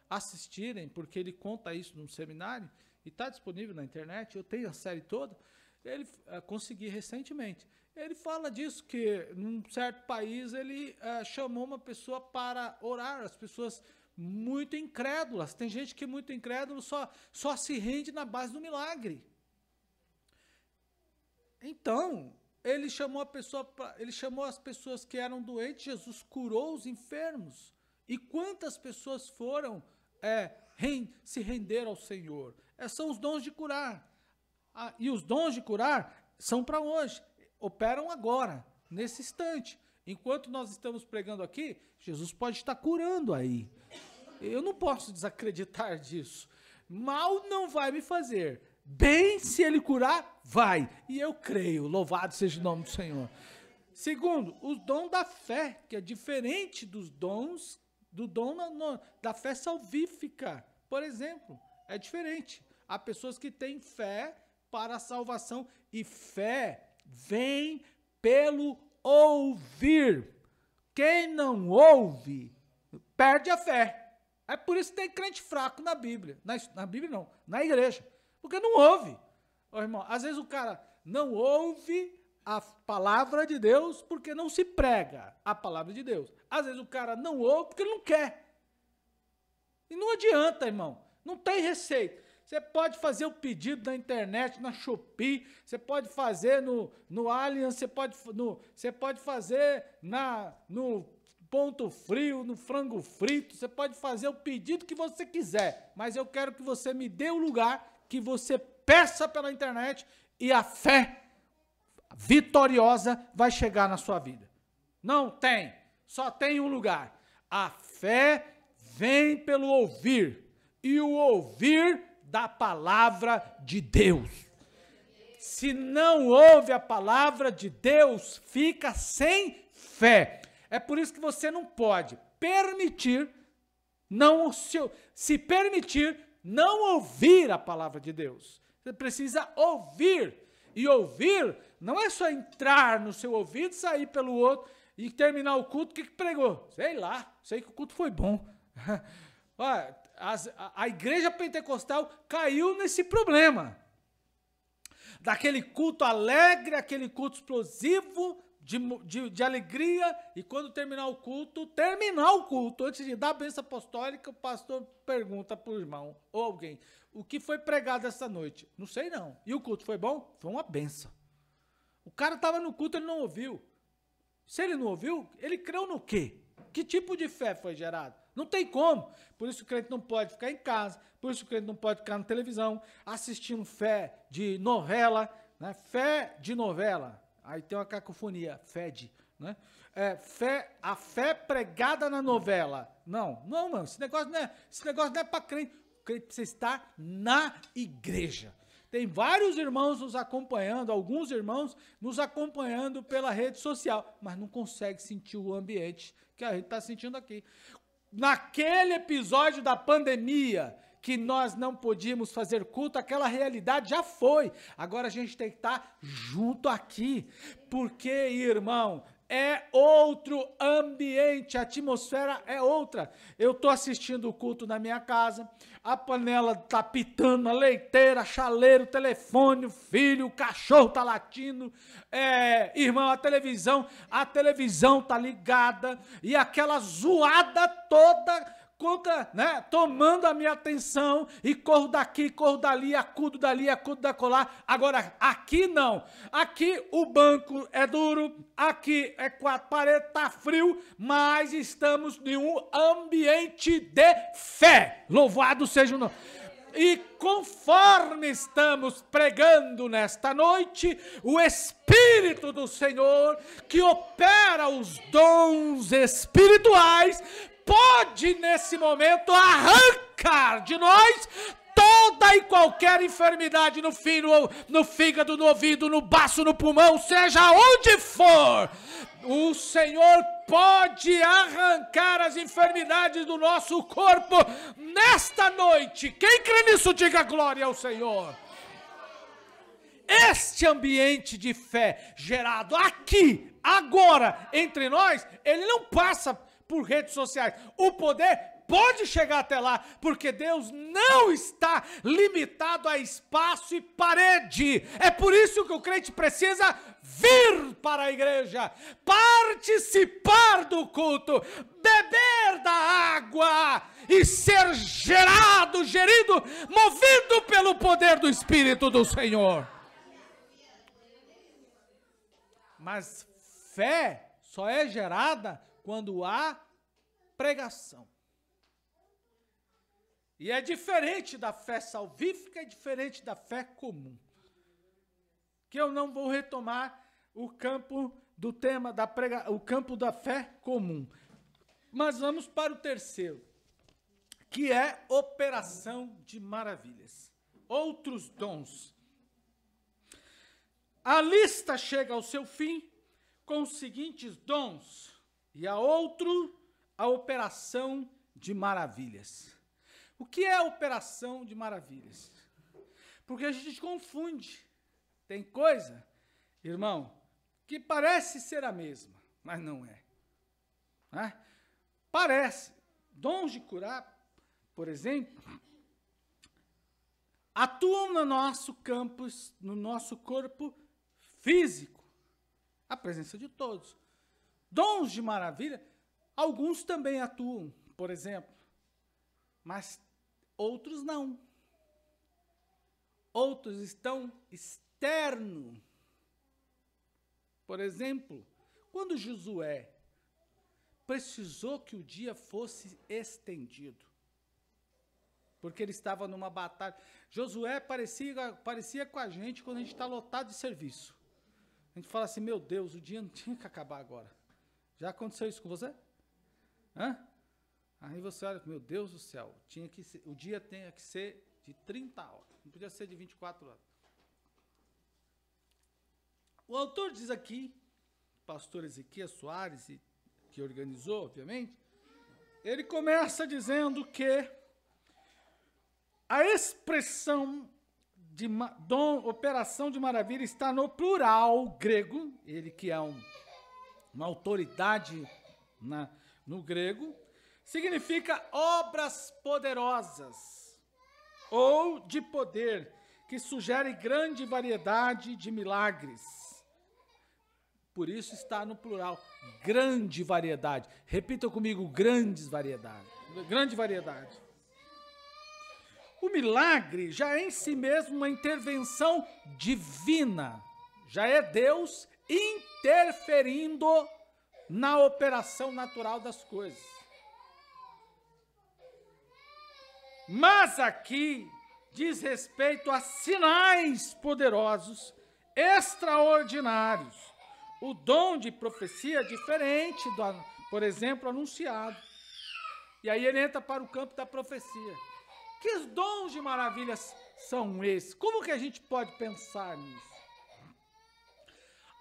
assistirem, porque ele conta isso num seminário e está disponível na internet, eu tenho a série toda, ele consegui recentemente. Ele fala disso, que num certo país ele chamou uma pessoa para orar, as pessoas muito incrédulas, tem gente que é muito incrédulo, só se rende na base do milagre. Então, ele chamou as pessoas que eram doentes, Jesus curou os enfermos. E quantas pessoas foram se render ao Senhor? São os dons de curar. E os dons de curar são para hoje, operam agora, nesse instante. Enquanto nós estamos pregando aqui, Jesus pode estar curando aí. Eu não posso desacreditar disso. Mal não vai me fazer. Bem, se ele curar, vai. E eu creio, louvado seja o nome do Senhor. Segundo, o dom da fé, que é diferente dos dons, do dom da fé salvífica. Por exemplo, é diferente. Há pessoas que têm fé para a salvação, e fé vem pelo ouvir. Quem não ouve, perde a fé. É por isso que tem crente fraco na Bíblia. Na Bíblia não, na igreja. Porque não ouve. Ô, irmão, às vezes o cara não ouve a palavra de Deus porque não se prega a palavra de Deus. Às vezes o cara não ouve porque não quer. E não adianta, irmão. Não tem receita. Você pode fazer o pedido na internet, na Shopee, você pode fazer no Allianz, você pode fazer no Ponto Frio, no Frango Frito, você pode fazer o pedido que você quiser, mas eu quero que você me dê o lugar que você peça pela internet e a fé vitoriosa vai chegar na sua vida. Não tem, só tem um lugar. A fé vem pelo ouvir, e o ouvir da palavra de Deus. Se não ouve a palavra de Deus, fica sem fé. É por isso que você não pode permitir, se permitir não ouvir a palavra de Deus. Você precisa ouvir. E ouvir não é só entrar no seu ouvido, sair pelo outro e terminar o culto. O que pregou? Sei lá, sei que o culto foi bom. A igreja pentecostal caiu nesse problema. Daquele culto alegre, aquele culto explosivo, de alegria, e quando terminar o culto, antes de dar a bênção apostólica, o pastor pergunta para o irmão ou alguém, o que foi pregado essa noite? Não sei não. E o culto foi bom? Foi uma bênção. O cara estava no culto, ele não ouviu. Se ele não ouviu, ele creu no quê? Que tipo de fé foi gerado? Não tem como. Por isso o crente não pode ficar em casa, por isso o crente não pode ficar na televisão, assistindo fé de novela, né? Fé de novela. Aí tem uma cacofonia, fede, né? A fé pregada na novela. Não, mano, esse negócio não é para crente. O crente precisa estar na igreja. Tem vários irmãos nos acompanhando, alguns irmãos nos acompanhando pela rede social, mas não consegue sentir o ambiente que a gente está sentindo aqui. Naquele episódio da pandemia, que nós não podíamos fazer culto, aquela realidade já foi. Agora a gente tem que estar junto aqui, porque, irmão, é outro ambiente, a atmosfera é outra. Eu estou assistindo o culto na minha casa, a panela está pitando, a leiteira, chaleiro, telefone, o filho, o cachorro está latindo, irmão, a televisão está ligada, e aquela zoada toda contra, né, tomando a minha atenção, e corro daqui, corro dali, acudo da colar. Agora, aqui não. Aqui o banco é duro, aqui é quatro paredes, tá frio, mas estamos em um ambiente de fé. Louvado seja o nome. E conforme estamos pregando nesta noite, o Espírito do Senhor, que opera os dons espirituais, pode nesse momento arrancar de nós toda e qualquer enfermidade no fígado, no ouvido, no baço, no pulmão, seja onde for. O Senhor pode arrancar as enfermidades do nosso corpo nesta noite. Quem crê nisso, diga glória ao Senhor. Este ambiente de fé gerado aqui, agora, entre nós, ele não passa por redes sociais. O poder pode chegar até lá, porque Deus não está limitado a espaço e parede. É por isso que o crente precisa vir para a igreja, participar do culto, beber da água e ser gerido, movido pelo poder do Espírito do Senhor. Mas fé só é gerada quando há pregação. E é diferente da fé salvífica, é diferente da fé comum. Que eu não vou retomar o campo do tema o campo da fé comum. Mas vamos para o terceiro, que é operação de maravilhas. Outros dons. A lista chega ao seu fim com os seguintes dons. E a operação de maravilhas. O que é a operação de maravilhas? Porque a gente confunde. Tem coisa, irmão, que parece ser a mesma, mas não é. Né? Parece. Dons de curar, por exemplo, atuam no nosso campus, no nosso corpo físico. A presença de todos. Dons de maravilha, alguns também atuam, por exemplo, mas outros não. Outros estão externo. Por exemplo, quando Josué precisou que o dia fosse estendido, porque ele estava numa batalha. Josué parecia com a gente quando a gente está lotado de serviço. A gente fala assim, meu Deus, o dia não tinha que acabar agora. Já aconteceu isso com você? Hã? Aí você olha, meu Deus do céu, o dia tinha que ser de 30 horas, não podia ser de 24 horas. O autor diz aqui, pastor Ezequias Soares, que organizou, obviamente, ele começa dizendo que a expressão de operação de maravilha está no plural grego, ele que é uma autoridade no grego, significa obras poderosas ou de poder, que sugere grande variedade de milagres. Por isso está no plural, grande variedade. Repita comigo, grande variedade. O milagre já é em si mesmo uma intervenção divina. Já é Deus interferindo na operação natural das coisas. Mas aqui diz respeito a sinais poderosos, extraordinários. O dom de profecia é diferente do, por exemplo, anunciado. E aí ele entra para o campo da profecia. Que dons de maravilhas são esses? Como que a gente pode pensar nisso?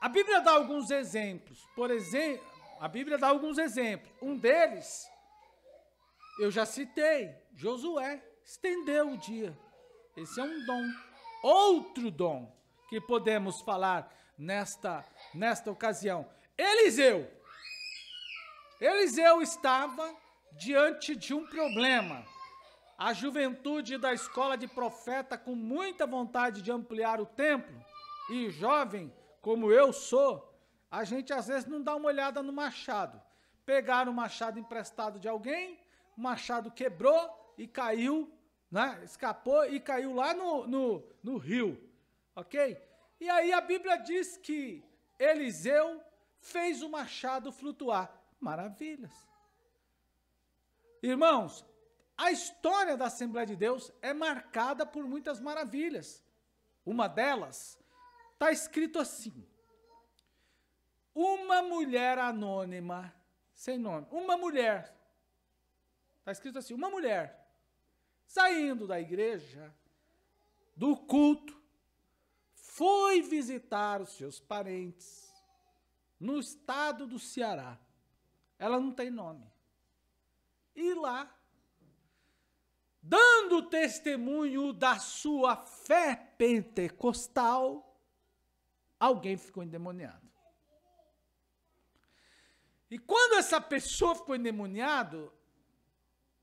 A Bíblia dá alguns exemplos. Por exemplo, a Bíblia dá alguns exemplos. Um deles, eu já citei, Josué estendeu o dia. Esse é um dom. Outro dom que podemos falar nesta ocasião. Eliseu. Eliseu estava diante de um problema. A juventude da escola de profeta, com muita vontade de ampliar o templo, e jovem, como eu sou, a gente às vezes não dá uma olhada no machado. Pegaram o machado emprestado de alguém, o machado quebrou e caiu, né? Escapou e caiu lá no rio, ok? E aí a Bíblia diz que Eliseu fez o machado flutuar. Maravilhas. Irmãos, a história da Assembleia de Deus é marcada por muitas maravilhas. Uma delas está escrito assim: uma mulher anônima, sem nome, uma mulher, está escrito assim, uma mulher, saindo da igreja, do culto, foi visitar os seus parentes no estado do Ceará. Ela não tem nome. E lá, dando testemunho da sua fé pentecostal, alguém ficou endemoniado. E quando essa pessoa ficou endemoniado,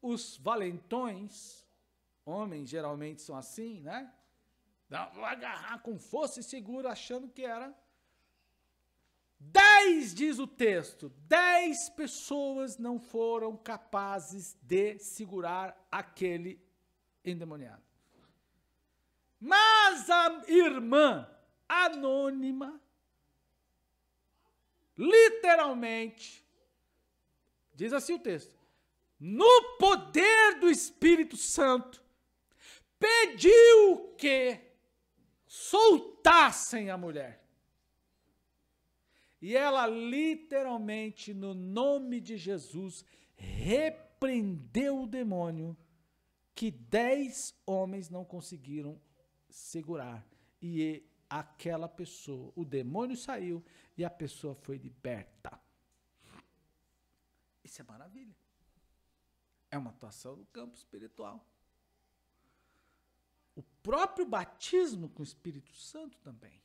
os valentões, homens geralmente são assim, né? Vão agarrar com força e seguro, achando que era 10, diz o texto, 10 pessoas não foram capazes de segurar aquele endemoniado. Mas a irmã anônima, literalmente, diz assim o texto, no poder do Espírito Santo, pediu que soltassem a mulher. E ela literalmente, no nome de Jesus, repreendeu o demônio que 10 homens não conseguiram segurar. E aquela pessoa, o demônio saiu e a pessoa foi liberta. Isso é maravilha. É uma atuação no campo espiritual. O próprio batismo com o Espírito Santo também.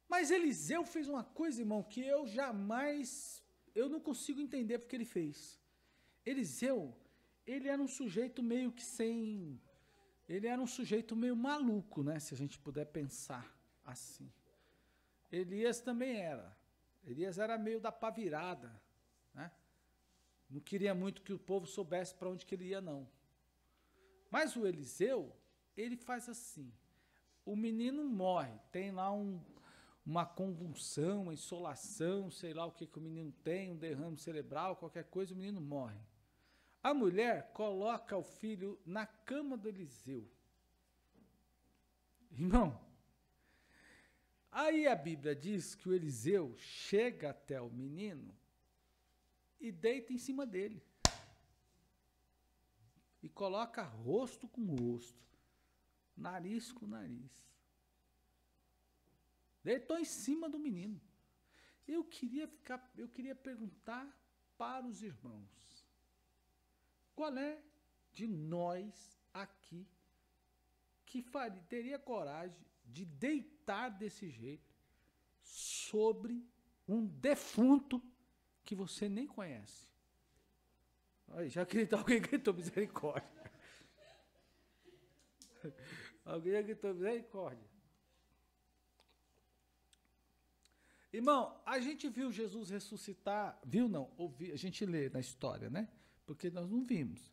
Mas Eliseu fez uma coisa, irmão, que eu não consigo entender porque ele fez. Eliseu, ele era um sujeito meio que ele era um sujeito meio maluco, né, se a gente puder pensar assim. Elias também era. Elias era meio da pá virada, né? Não queria muito que o povo soubesse para onde que ele ia, não. Mas o Eliseu, ele faz assim. O menino morre, tem lá uma convulsão, uma insolação, sei lá o que o menino tem, um derrame cerebral, qualquer coisa, o menino morre. A mulher coloca o filho na cama do Eliseu. Irmão, aí a Bíblia diz que o Eliseu chega até o menino e deita em cima dele. E coloca rosto com rosto, nariz com nariz. Deitou em cima do menino. Eu queria perguntar para os irmãos, qual é de nós aqui que teria coragem de deitar desse jeito sobre um defunto que você nem conhece? Alguém gritou misericórdia. Alguém já gritou misericórdia. Irmão, a gente viu Jesus ressuscitar, viu não? A gente lê na história, né? Porque nós não vimos.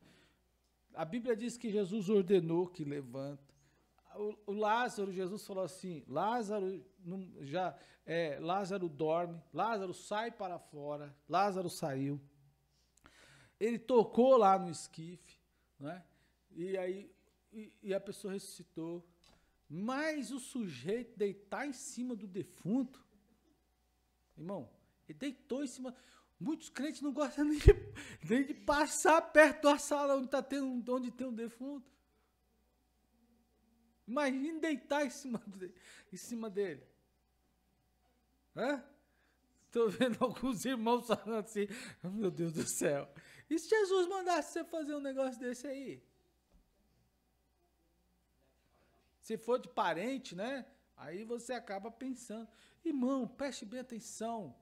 A Bíblia diz que Jesus ordenou que levanta. O Lázaro, Jesus falou assim, Lázaro dorme, Lázaro sai para fora, Lázaro saiu. Ele tocou lá no esquife, né? E aí a pessoa ressuscitou. Mas o sujeito deitar em cima do defunto, irmão, ele deitou em cima. Muitos crentes não gostam nem de passar perto da sala onde tem um defunto. Imagine deitar em cima dele. Estou vendo alguns irmãos falando assim, oh, meu Deus do céu. E se Jesus mandasse você fazer um negócio desse aí? Se for de parente, né? Aí você acaba pensando. Irmão, preste bem atenção.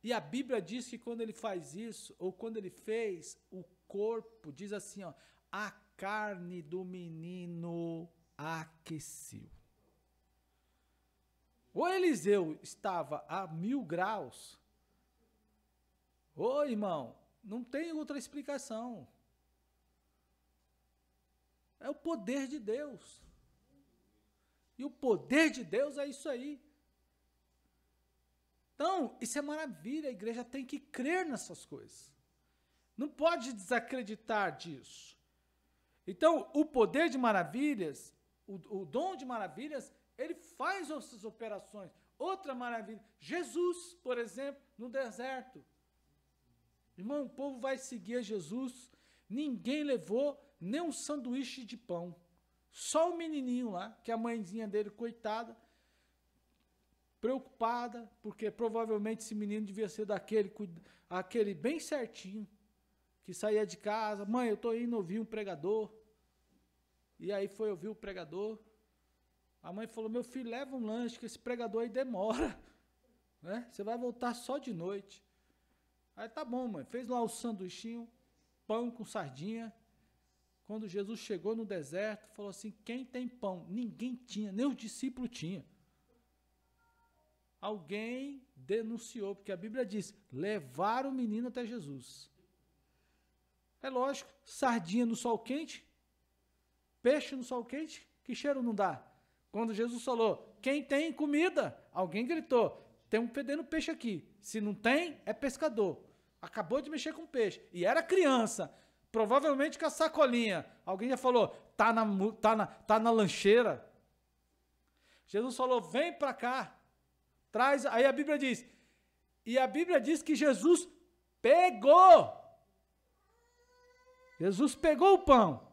E a Bíblia diz que quando ele faz isso, ou quando ele fez, o corpo, diz assim, ó, a carne do menino aqueceu. O Eliseu estava a 1000 graus. Ô, irmão, não tem outra explicação. É o poder de Deus. E o poder de Deus é isso aí. Então, isso é maravilha. A igreja tem que crer nessas coisas. Não pode desacreditar disso. Então, o poder de maravilhas, o dom de maravilhas, ele faz essas operações. Outra maravilha, Jesus, por exemplo, no deserto. Irmão, o povo vai seguir a Jesus. Ninguém levou nem um sanduíche de pão. Só o menininho lá, que a mãezinha dele, coitada, preocupada, porque provavelmente esse menino devia ser aquele bem certinho, que saía de casa. Mãe, eu estou indo ouvir um pregador. E aí foi ouvir o pregador. A mãe falou, meu filho, leva um lanche, que esse pregador aí demora. Né? Você vai voltar só de noite. Aí tá bom, mãe. Fez lá o sanduichinho, pão com sardinha. Quando Jesus chegou no deserto, falou assim, quem tem pão? Ninguém tinha, nem os discípulos tinham. Alguém denunciou, porque a Bíblia diz, levaram o menino até Jesus. É lógico, sardinha no sol quente, peixe no sol quente, que cheiro não dá? Quando Jesus falou, quem tem comida? Alguém gritou, tem um fedendo peixe aqui. Se não tem, é pescador. Acabou de mexer com peixe. E era criança, provavelmente com a sacolinha. Alguém já falou, tá na lancheira. Jesus falou, vem para cá. Traz. Aí a Bíblia diz, e a Bíblia diz que Jesus pegou. Jesus pegou o pão,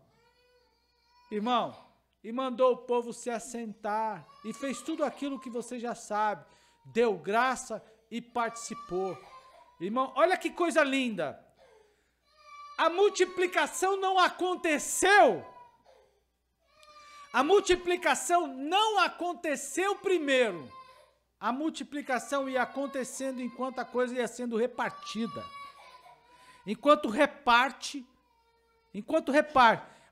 irmão, e mandou o povo se assentar, e fez tudo aquilo que você já sabe, deu graça e participou. Irmão, olha que coisa linda. A multiplicação não aconteceu. A multiplicação não aconteceu primeiro. A multiplicação ia acontecendo enquanto a coisa ia sendo repartida. Enquanto reparte.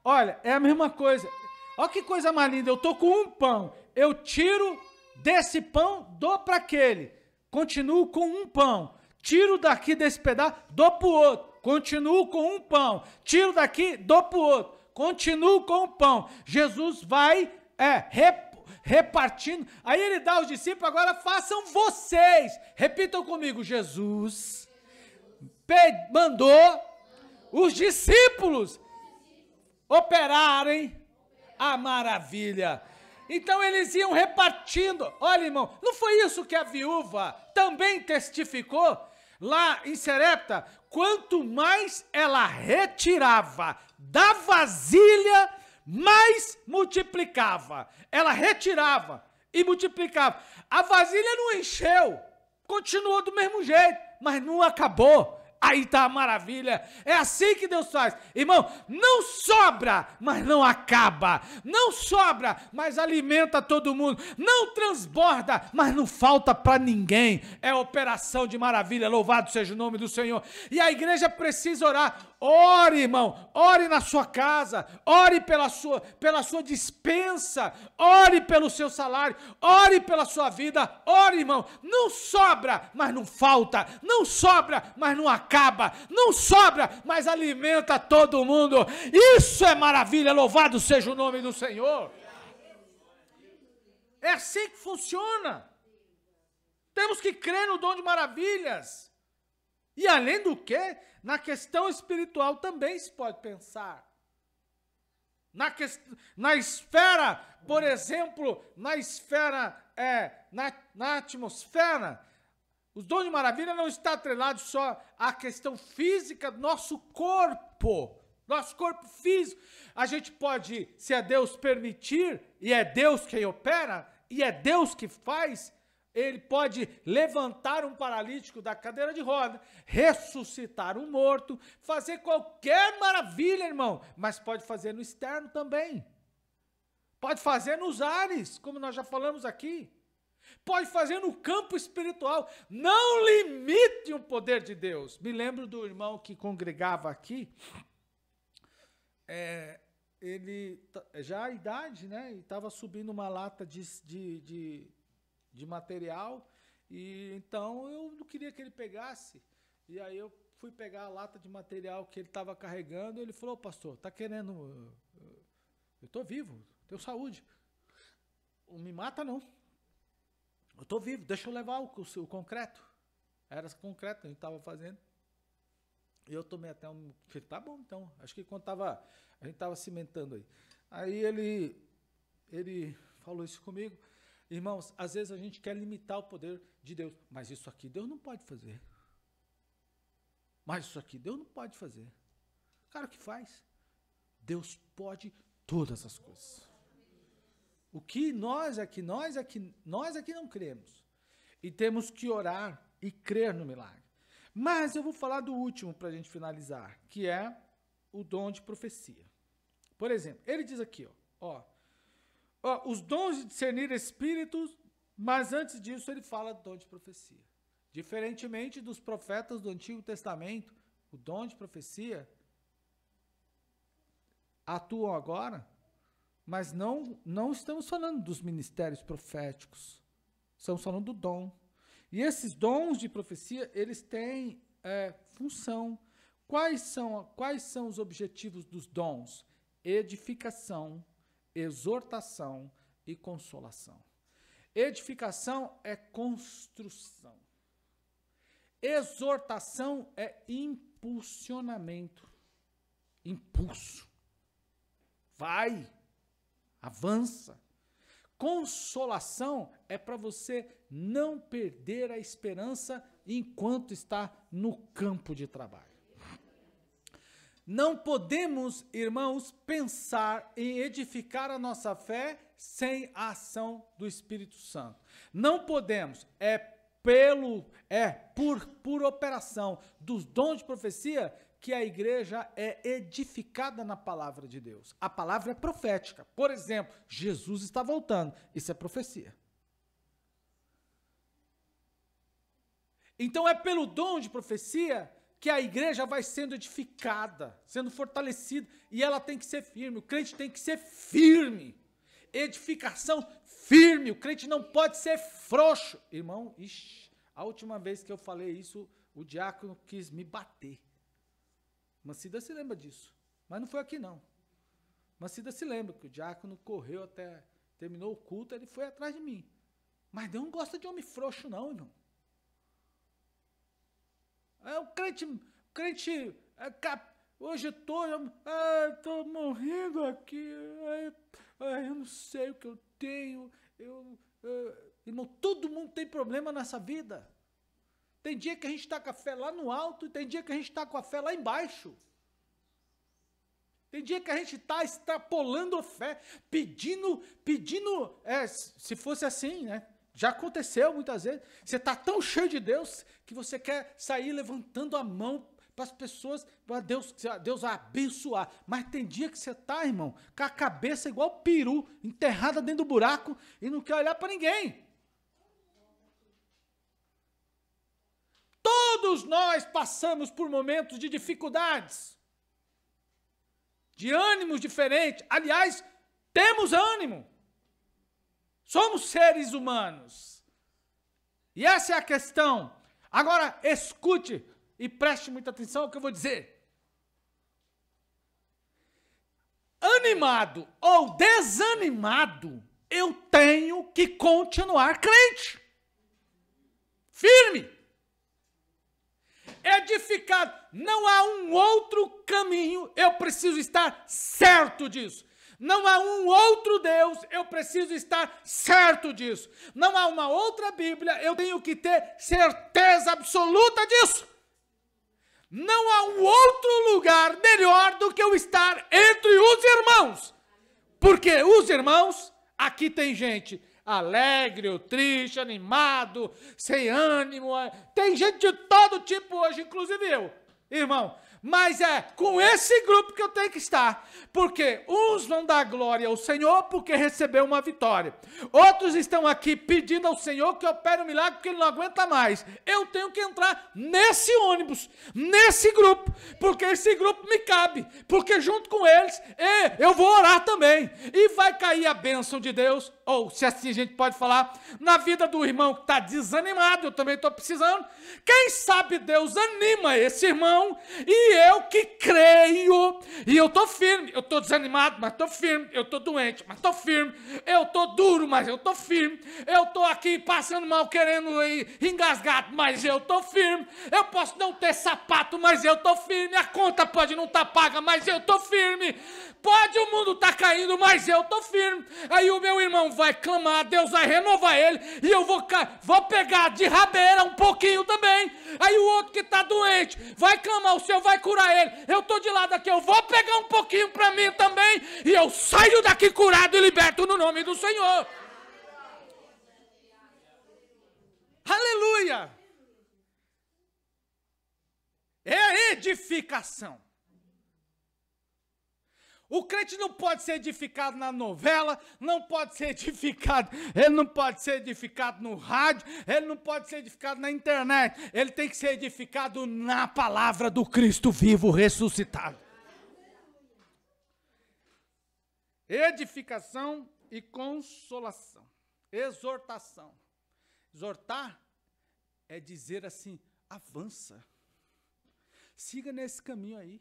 Olha, é a mesma coisa. Olha que coisa mais linda. Eu estou com um pão. Eu tiro desse pão, dou para aquele. Continuo com um pão. Tiro daqui desse pedaço, dou para o outro. Continuo com um pão. Tiro daqui, dou para o outro. Continuo com o pão. Jesus vai repartindo. Aí ele dá aos discípulos, agora façam vocês. Repitam comigo. Jesus mandou os discípulos operarem a maravilha. Então eles iam repartindo. Olha, irmão, não foi isso que a viúva também testificou? Lá em Serepta, quanto mais ela retirava da vasilha, mais multiplicava. Ela retirava e multiplicava. A vasilha não encheu, continuou do mesmo jeito, mas não acabou. Aí está a maravilha. É assim que Deus faz. Irmão, não sobra, mas não acaba. Não sobra, mas alimenta todo mundo. Não transborda, mas não falta para ninguém. É operação de maravilha. Louvado seja o nome do Senhor. E a igreja precisa orar. Ore, irmão. Ore na sua casa. Ore pela sua dispensa. Ore pelo seu salário. Ore pela sua vida. Ore, irmão. Não sobra, mas não falta. Não sobra, mas não acaba. Não sobra, mas alimenta todo mundo. Isso é maravilha. Louvado seja o nome do Senhor. É assim que funciona. Temos que crer no dom de maravilhas. E além do que, na questão espiritual também se pode pensar. Na esfera, por exemplo, na atmosfera, os dons de maravilha não estão atrelados só à questão física do nosso corpo físico. A gente pode, se é Deus permitir, e é Deus quem opera, e é Deus que faz, ele pode levantar um paralítico da cadeira de roda, ressuscitar um morto, fazer qualquer maravilha, irmão, mas pode fazer no externo também. Pode fazer nos ares, como nós já falamos aqui. Pode fazer no campo espiritual. Não limite o poder de Deus. Me lembro do irmão que congregava aqui, ele já a idade, né? E estava subindo uma lata de material, e então eu não queria que ele pegasse. E aí eu fui pegar a lata de material que ele estava carregando, e ele falou: pastor, tá querendo... Eu estou vivo, tenho saúde. Não me mata não. Eu estou vivo, deixa eu levar o concreto. Era concreto que a gente estava fazendo. E eu tomei até um... Falei, tá bom, então. Acho que quando a gente estava cimentando aí. Aí ele falou isso comigo. Irmãos, às vezes a gente quer limitar o poder de Deus. Mas isso aqui Deus não pode fazer. Mas isso aqui Deus não pode fazer. Cara, o que faz? Deus pode todas as coisas. O que nós aqui não cremos. E temos que orar e crer no milagre. Mas eu vou falar do último para a gente finalizar, que é o dom de profecia. Por exemplo, ele diz aqui, ó, os dons de discernir espíritos, mas antes disso ele fala do dom de profecia. Diferentemente dos profetas do Antigo Testamento, o dom de profecia atuam agora, mas não estamos falando dos ministérios proféticos, estamos falando do dom. E esses dons de profecia, eles têm função. Quais são os objetivos dos dons? Edificação, exortação e consolação. Edificação é construção. Exortação é impulsionamento. Impulso. Vai, avança. Consolação é para você não perder a esperança enquanto está no campo de trabalho. Não podemos, irmãos, pensar em edificar a nossa fé sem a ação do Espírito Santo. Não podemos, por operação dos dons de profecia, que a igreja é edificada na palavra de Deus. A palavra é profética. Por exemplo, Jesus está voltando. Isso é profecia. Então é pelo dom de profecia que a igreja vai sendo edificada, sendo fortalecida, e ela tem que ser firme. O crente tem que ser firme. Edificação firme. O crente não pode ser frouxo. Irmão, a última vez que eu falei isso, o diácono quis me bater. Mancida se lembra disso, mas não foi aqui não. Mancida se lembra que o diácono correu até, terminou o culto, ele foi atrás de mim. Mas Deus não gosta de homem frouxo não, irmão. O crente hoje estou morrendo aqui, eu não sei o que eu tenho, irmão, todo mundo tem problema nessa vida. Tem dia que a gente está com a fé lá no alto e tem dia que a gente está com a fé lá embaixo. Tem dia que a gente está extrapolando a fé, pedindo, se fosse assim, né? Já aconteceu muitas vezes. Você está tão cheio de Deus que você quer sair levantando a mão para as pessoas, para Deus abençoar. Mas tem dia que você está, irmão, com a cabeça igual peru, enterrada dentro do buraco e não quer olhar para ninguém. Todos nós passamos por momentos de dificuldades, de ânimos diferentes. Aliás, temos ânimo. Somos seres humanos. E essa é a questão. Agora, escute e preste muita atenção ao que eu vou dizer. Animado ou desanimado, eu tenho que continuar crente. Firme. Edificado. Não há um outro caminho. Eu preciso estar certo disso. Não há um outro Deus, eu preciso estar certo disso. Não há uma outra Bíblia, eu tenho que ter certeza absoluta disso. Não há um outro lugar melhor do que eu estar entre os irmãos. Porque os irmãos, aqui tem gente alegre, ou triste, animado, sem ânimo. Tem gente de todo tipo hoje, inclusive eu, irmão. Mas é com esse grupo que eu tenho que estar, porque uns vão dar glória ao Senhor porque recebeu uma vitória. Outros estão aqui pedindo ao Senhor que opere um milagre porque ele não aguenta mais. Eu tenho que entrar nesse ônibus, nesse grupo, porque esse grupo me cabe, porque junto com eles eu vou orar também, e vai cair a bênção de Deus, ou se assim a gente pode falar, na vida do irmão que está desanimado, eu também estou precisando. Quem sabe Deus anima esse irmão, e eu que creio, e eu estou firme, eu estou desanimado, mas estou firme, eu estou doente, mas estou firme, eu estou duro, mas eu estou firme, eu estou aqui passando mal, querendo ir engasgado, mas eu estou firme, eu posso não ter sapato, mas eu estou firme, a conta pode não estar paga, mas eu estou firme, pode o mundo estar caindo, mas eu estou firme. Aí o meu irmão vai clamar, Deus vai renovar ele, e eu vou pegar de rabeira um pouquinho também. Aí o outro que está doente vai clamar, o Senhor vai curar ele, eu estou de lado aqui, eu vou pegar um pouquinho para mim também, e eu saio daqui curado e liberto no nome do Senhor. Aleluia! É a edificação. O crente não pode ser edificado na novela, não pode ser edificado, ele não pode ser edificado no rádio, ele não pode ser edificado na internet, ele tem que ser edificado na palavra do Cristo vivo, ressuscitado. Edificação e consolação, exortação. Exortar é dizer assim, avança, siga nesse caminho aí.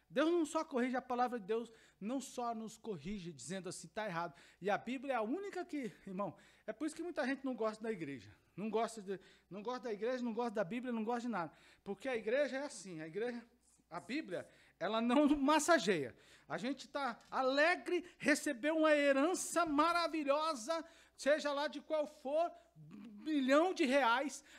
Deus não só corrige, a palavra de Deus não só nos corrige, dizendo assim, está errado. E a Bíblia é a única que, irmão, é por isso que muita gente não gosta da igreja. Não gosta da igreja, não gosta da Bíblia, não gosta de nada. Porque a igreja é assim, a Bíblia, ela não massageia. A gente está alegre, recebeu uma herança maravilhosa, seja lá de qual for, R$1 milhão,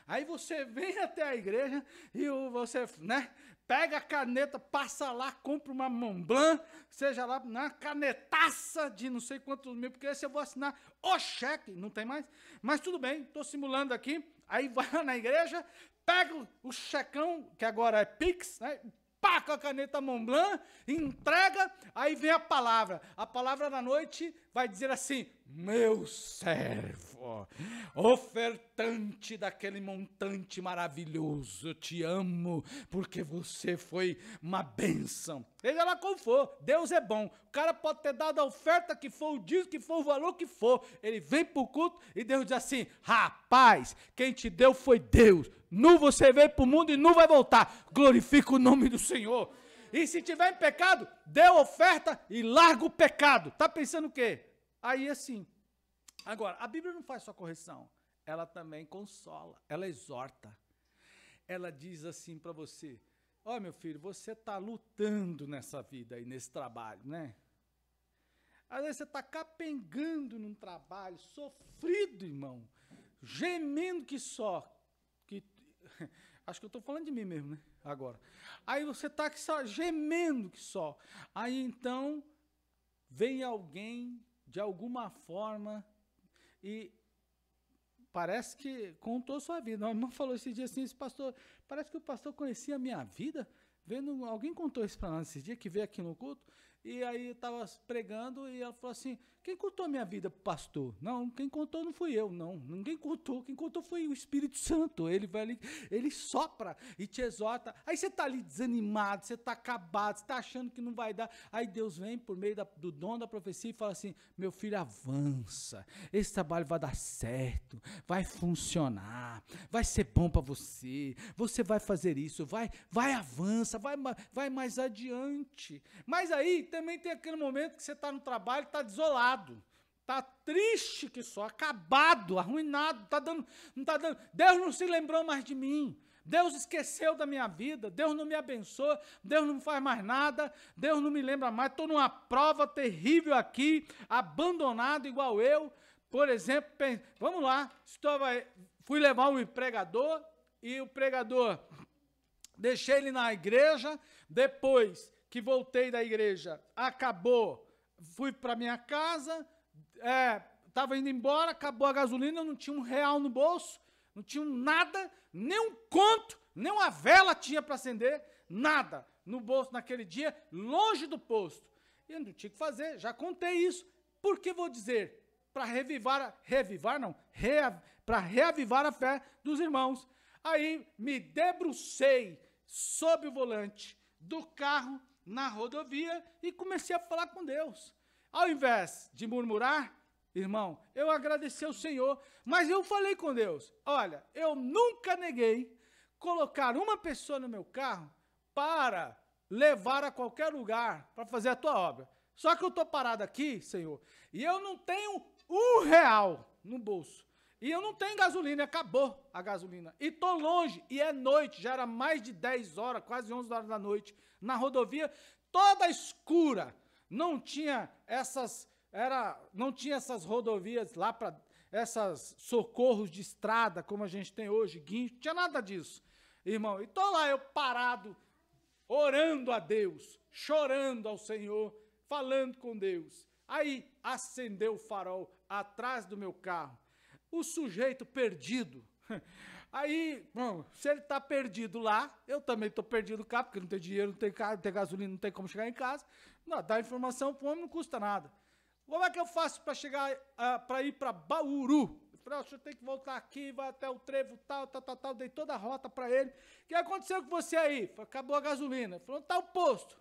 aí você vem até a igreja e você, né, pega a caneta, passa lá, compra uma Montblanc, seja lá, uma canetaça de não sei quantos mil, porque esse eu vou assinar o cheque, não tem mais, mas tudo bem, estou simulando aqui, aí vai lá na igreja, pega o checão, que agora é Pix, né, pá, com a caneta Montblanc, entrega, aí vem a palavra da noite vai dizer assim, meu servo, ofertante daquele montante maravilhoso, eu te amo, porque você foi uma bênção. Seja lá como for, Deus é bom, o cara pode ter dado a oferta que for, o dízimo que for, o valor que for, ele vem para o culto e Deus diz assim, rapaz, quem te deu foi Deus, nu você veio para o mundo e nu vai voltar, glorifica o nome do Senhor. E se tiver em pecado, dê a oferta e larga o pecado. Está pensando o quê? Aí assim, agora, a Bíblia não faz só correção, ela também consola, ela exorta. Ela diz assim para você, ó meu filho, você está lutando nessa vida aí, nesse trabalho, né? Às vezes você está capengando num trabalho, sofrido, irmão, gemendo que só, acho que eu estou falando de mim mesmo, né? Agora. Aí você está aqui só gemendo que só. Aí então vem alguém de alguma forma e parece que contou sua vida. Meu irmão falou esse dia assim, esse pastor, parece que o pastor conhecia a minha vida. Alguém contou isso para nós esse dia, que veio aqui no culto, e aí eu estava pregando e ela falou assim, quem contou a minha vida para o pastor? Não, quem contou não fui eu, não, ninguém contou, quem contou foi o Espírito Santo, ele vai ali, ele sopra e te exorta, aí você está ali desanimado, você está acabado, você está achando que não vai dar, aí Deus vem por meio do dom da profecia e fala assim, meu filho avança, esse trabalho vai dar certo, vai funcionar, vai ser bom para você, você vai fazer isso, vai avança, vai mais adiante, mas aí também tem aquele momento que você está no trabalho, está desolado, está triste que só, acabado, arruinado, não tá dando. Deus não se lembrou mais de mim. Deus esqueceu da minha vida, Deus não me abençoa, Deus não faz mais nada, Deus não me lembra mais, estou numa prova terrível aqui, abandonado igual eu. Por exemplo, vamos lá, fui levar um pregador, e o pregador, deixei ele na igreja, depois que voltei da igreja, acabou, fui para minha casa, estava indo embora, acabou a gasolina, eu não tinha R$1 no bolso, não tinha nada, nem um conto, nem uma vela tinha para acender, nada no bolso naquele dia, longe do posto. E eu não tinha o que fazer, já contei isso. Por que vou dizer? Para para reavivar a fé dos irmãos. Aí me debrucei sob o volante do carro na rodovia e comecei a falar com Deus. Ao invés de murmurar, irmão, eu agradeci ao Senhor, mas eu falei com Deus, olha, eu nunca neguei colocar uma pessoa no meu carro para levar a qualquer lugar para fazer a tua obra. Só que eu estou parado aqui, Senhor, e eu não tenho R$1 no bolso. E eu não tenho gasolina, acabou a gasolina. E estou longe, e é noite, já era mais de 10 horas, quase 11 horas da noite, na rodovia, toda escura. Não tinha essas rodovias lá para essas socorros de estrada, como a gente tem hoje, guincho, não tinha nada disso, irmão. E estou lá eu parado, orando a Deus, chorando ao Senhor, falando com Deus. Aí acendeu o farol atrás do meu carro. O sujeito perdido. Aí, bom, se ele está perdido lá, eu também estou perdido cá, porque não tem dinheiro, não tem carro, não tem gasolina, não tem como chegar em casa. Não, dar informação para o homem não custa nada. Como é que eu faço para chegar, para ir para Bauru? Eu falei, o senhor tem que voltar aqui, vai até o trevo, tal, dei toda a rota para ele. O que aconteceu com você aí? Falei, acabou a gasolina. Ele falou, tá o posto.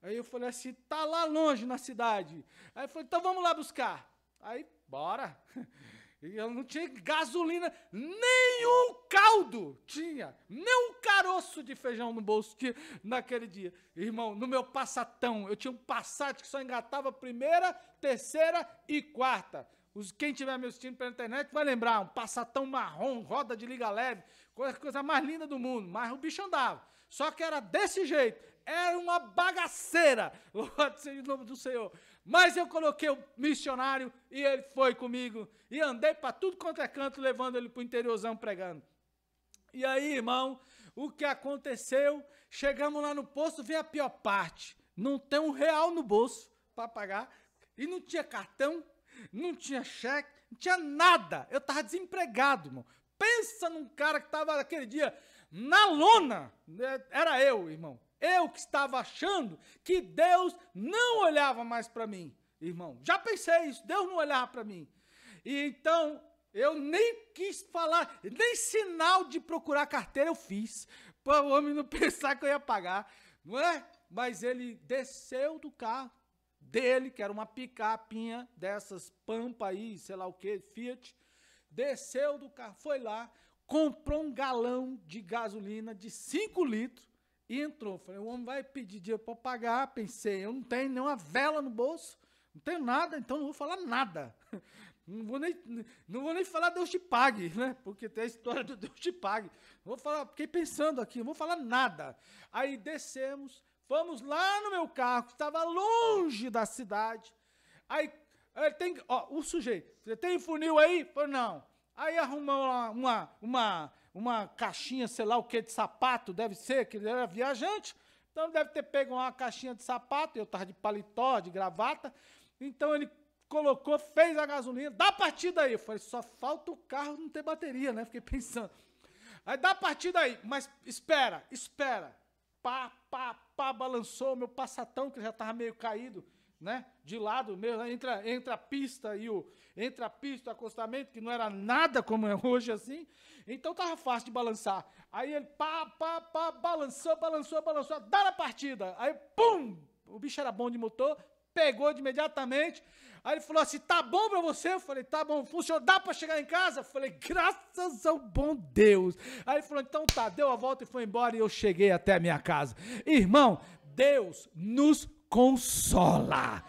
Aí eu falei assim, tá lá longe na cidade. Aí eu falei, então vamos lá buscar. Aí, bora. E eu não tinha gasolina, nenhum caldo tinha, nem um caroço de feijão no bolso tinha naquele dia. Irmão, no meu Passatão, eu tinha um Passat que só engatava primeira, terceira e quarta. Quem estiver me assistindo pela internet vai lembrar, um Passatão marrom, roda de liga leve, coisa mais linda do mundo, mas o bicho andava. Só que era desse jeito, era uma bagaceira, louvado seja o nome do Senhor. Mas eu coloquei o missionário e ele foi comigo. E andei para tudo quanto é canto, levando ele para o interiorzão pregando. E aí, irmão, o que aconteceu? Chegamos lá no posto, veio a pior parte. Não tem R$1 no bolso para pagar. E não tinha cartão, não tinha cheque, não tinha nada. Eu estava desempregado, irmão. Pensa num cara que estava naquele dia na lona. Era eu, irmão. Eu que estava achando que Deus não olhava mais para mim, irmão. Já pensei isso, Deus não olhava para mim. E então, eu nem quis falar, nem sinal de procurar carteira eu fiz, para o homem não pensar que eu ia pagar, não é? Mas ele desceu do carro dele, que era uma picapinha dessas Pampa aí, sei lá o que, Fiat, desceu do carro, foi lá, comprou um galão de gasolina de 5 litros, e entrou. Falei, o homem vai pedir dinheiro para pagar. Pensei, eu não tenho nenhuma vela no bolso, não tenho nada, então não vou falar nada. Não vou nem falar Deus te pague, né? Porque tem a história do Deus te pague. Vou falar, fiquei pensando aqui, não vou falar nada. Aí descemos, fomos lá no meu carro, que estava longe da cidade. Aí, tem, ó, o sujeito, você tem funil aí? Falei, não. Aí arrumou uma caixinha, sei lá o que, de sapato, deve ser, que ele era viajante, então deve ter pego uma caixinha de sapato, eu estava de paletó, de gravata, então ele colocou, fez a gasolina, dá a partida aí. Eu falei, só falta o carro não ter bateria, né? Fiquei pensando. Aí dá a partida aí, mas espera. Pá, balançou o meu Passatão, que já estava meio caído, né? De lado mesmo, entre a pista e o acostamento, que não era nada como é hoje assim, então tava fácil de balançar. Aí ele balançou, dá a partida. Aí pum, o bicho era bom de motor, pegou de imediatamente. Aí ele falou assim, tá bom pra você? Eu falei, tá bom, funcionou, dá pra chegar em casa? Eu falei, graças ao bom Deus. Aí ele falou, então tá, deu a volta e foi embora e eu cheguei até a minha casa. Irmão, Deus nos consola.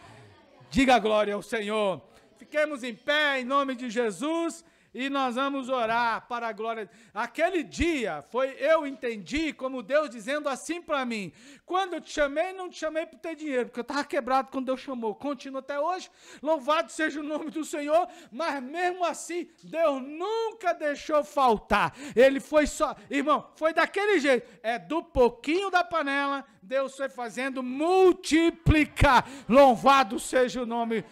Diga glória ao Senhor. Fiquemos em pé, em nome de Jesus, e nós vamos orar para a glória. Aquele dia, eu entendi como Deus dizendo assim para mim: quando eu te chamei, não te chamei por ter dinheiro, porque eu estava quebrado quando Deus chamou. Continua até hoje, louvado seja o nome do Senhor, mas mesmo assim, Deus nunca deixou faltar. Ele foi só, irmão, foi daquele jeito, do pouquinho da panela, Deus foi fazendo multiplicar. Louvado seja o nome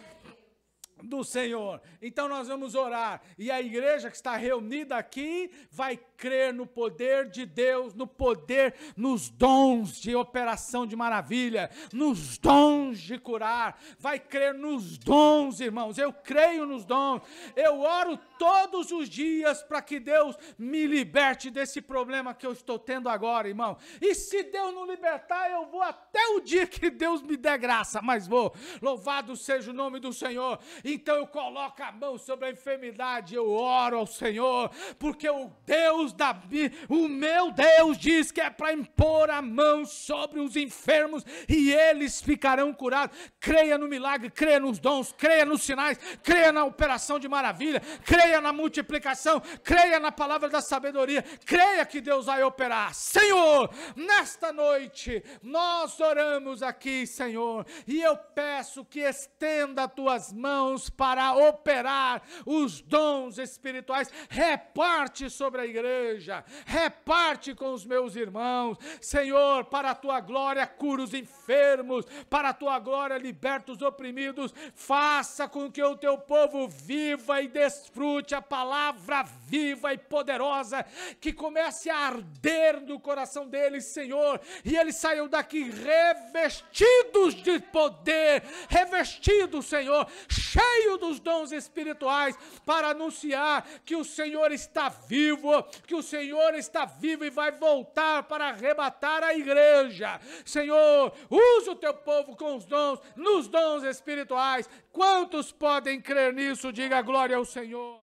do Senhor. Então nós vamos orar, e a igreja que está reunida aqui vai crer no poder de Deus, no poder, nos dons de operação de maravilha, nos dons de curar, vai crer nos dons, irmãos. Eu creio nos dons, eu oro todos os dias para que Deus me liberte desse problema que eu estou tendo agora, irmão. E se Deus não libertar, eu vou até o dia que Deus me der graça, mas vou. Louvado seja o nome do Senhor. Então eu coloco a mão sobre a enfermidade, eu oro ao Senhor, porque o meu Deus diz que é para impor a mão sobre os enfermos e eles ficarão curados. Creia no milagre, creia nos dons, creia nos sinais, creia na operação de maravilha, creia na multiplicação, creia na palavra da sabedoria, creia que Deus vai operar. Senhor, nesta noite nós oramos aqui, Senhor, e eu peço que estenda as tuas mãos para operar os dons espirituais. Reparte sobre a igreja, reparte com os meus irmãos, Senhor, para a tua glória cura os enfermos, para a tua glória liberta os oprimidos. Faça com que o teu povo viva e desfrute a palavra viva e poderosa, que comece a arder no coração deles, Senhor, e eles saiam daqui revestidos de poder, revestidos, Senhor, cheio dos dons espirituais, para anunciar que o Senhor está vivo, que o Senhor está vivo e vai voltar para arrebatar a igreja. Senhor, usa o teu povo com os dons, nos dons espirituais. Quantos podem crer nisso? Diga glória ao Senhor.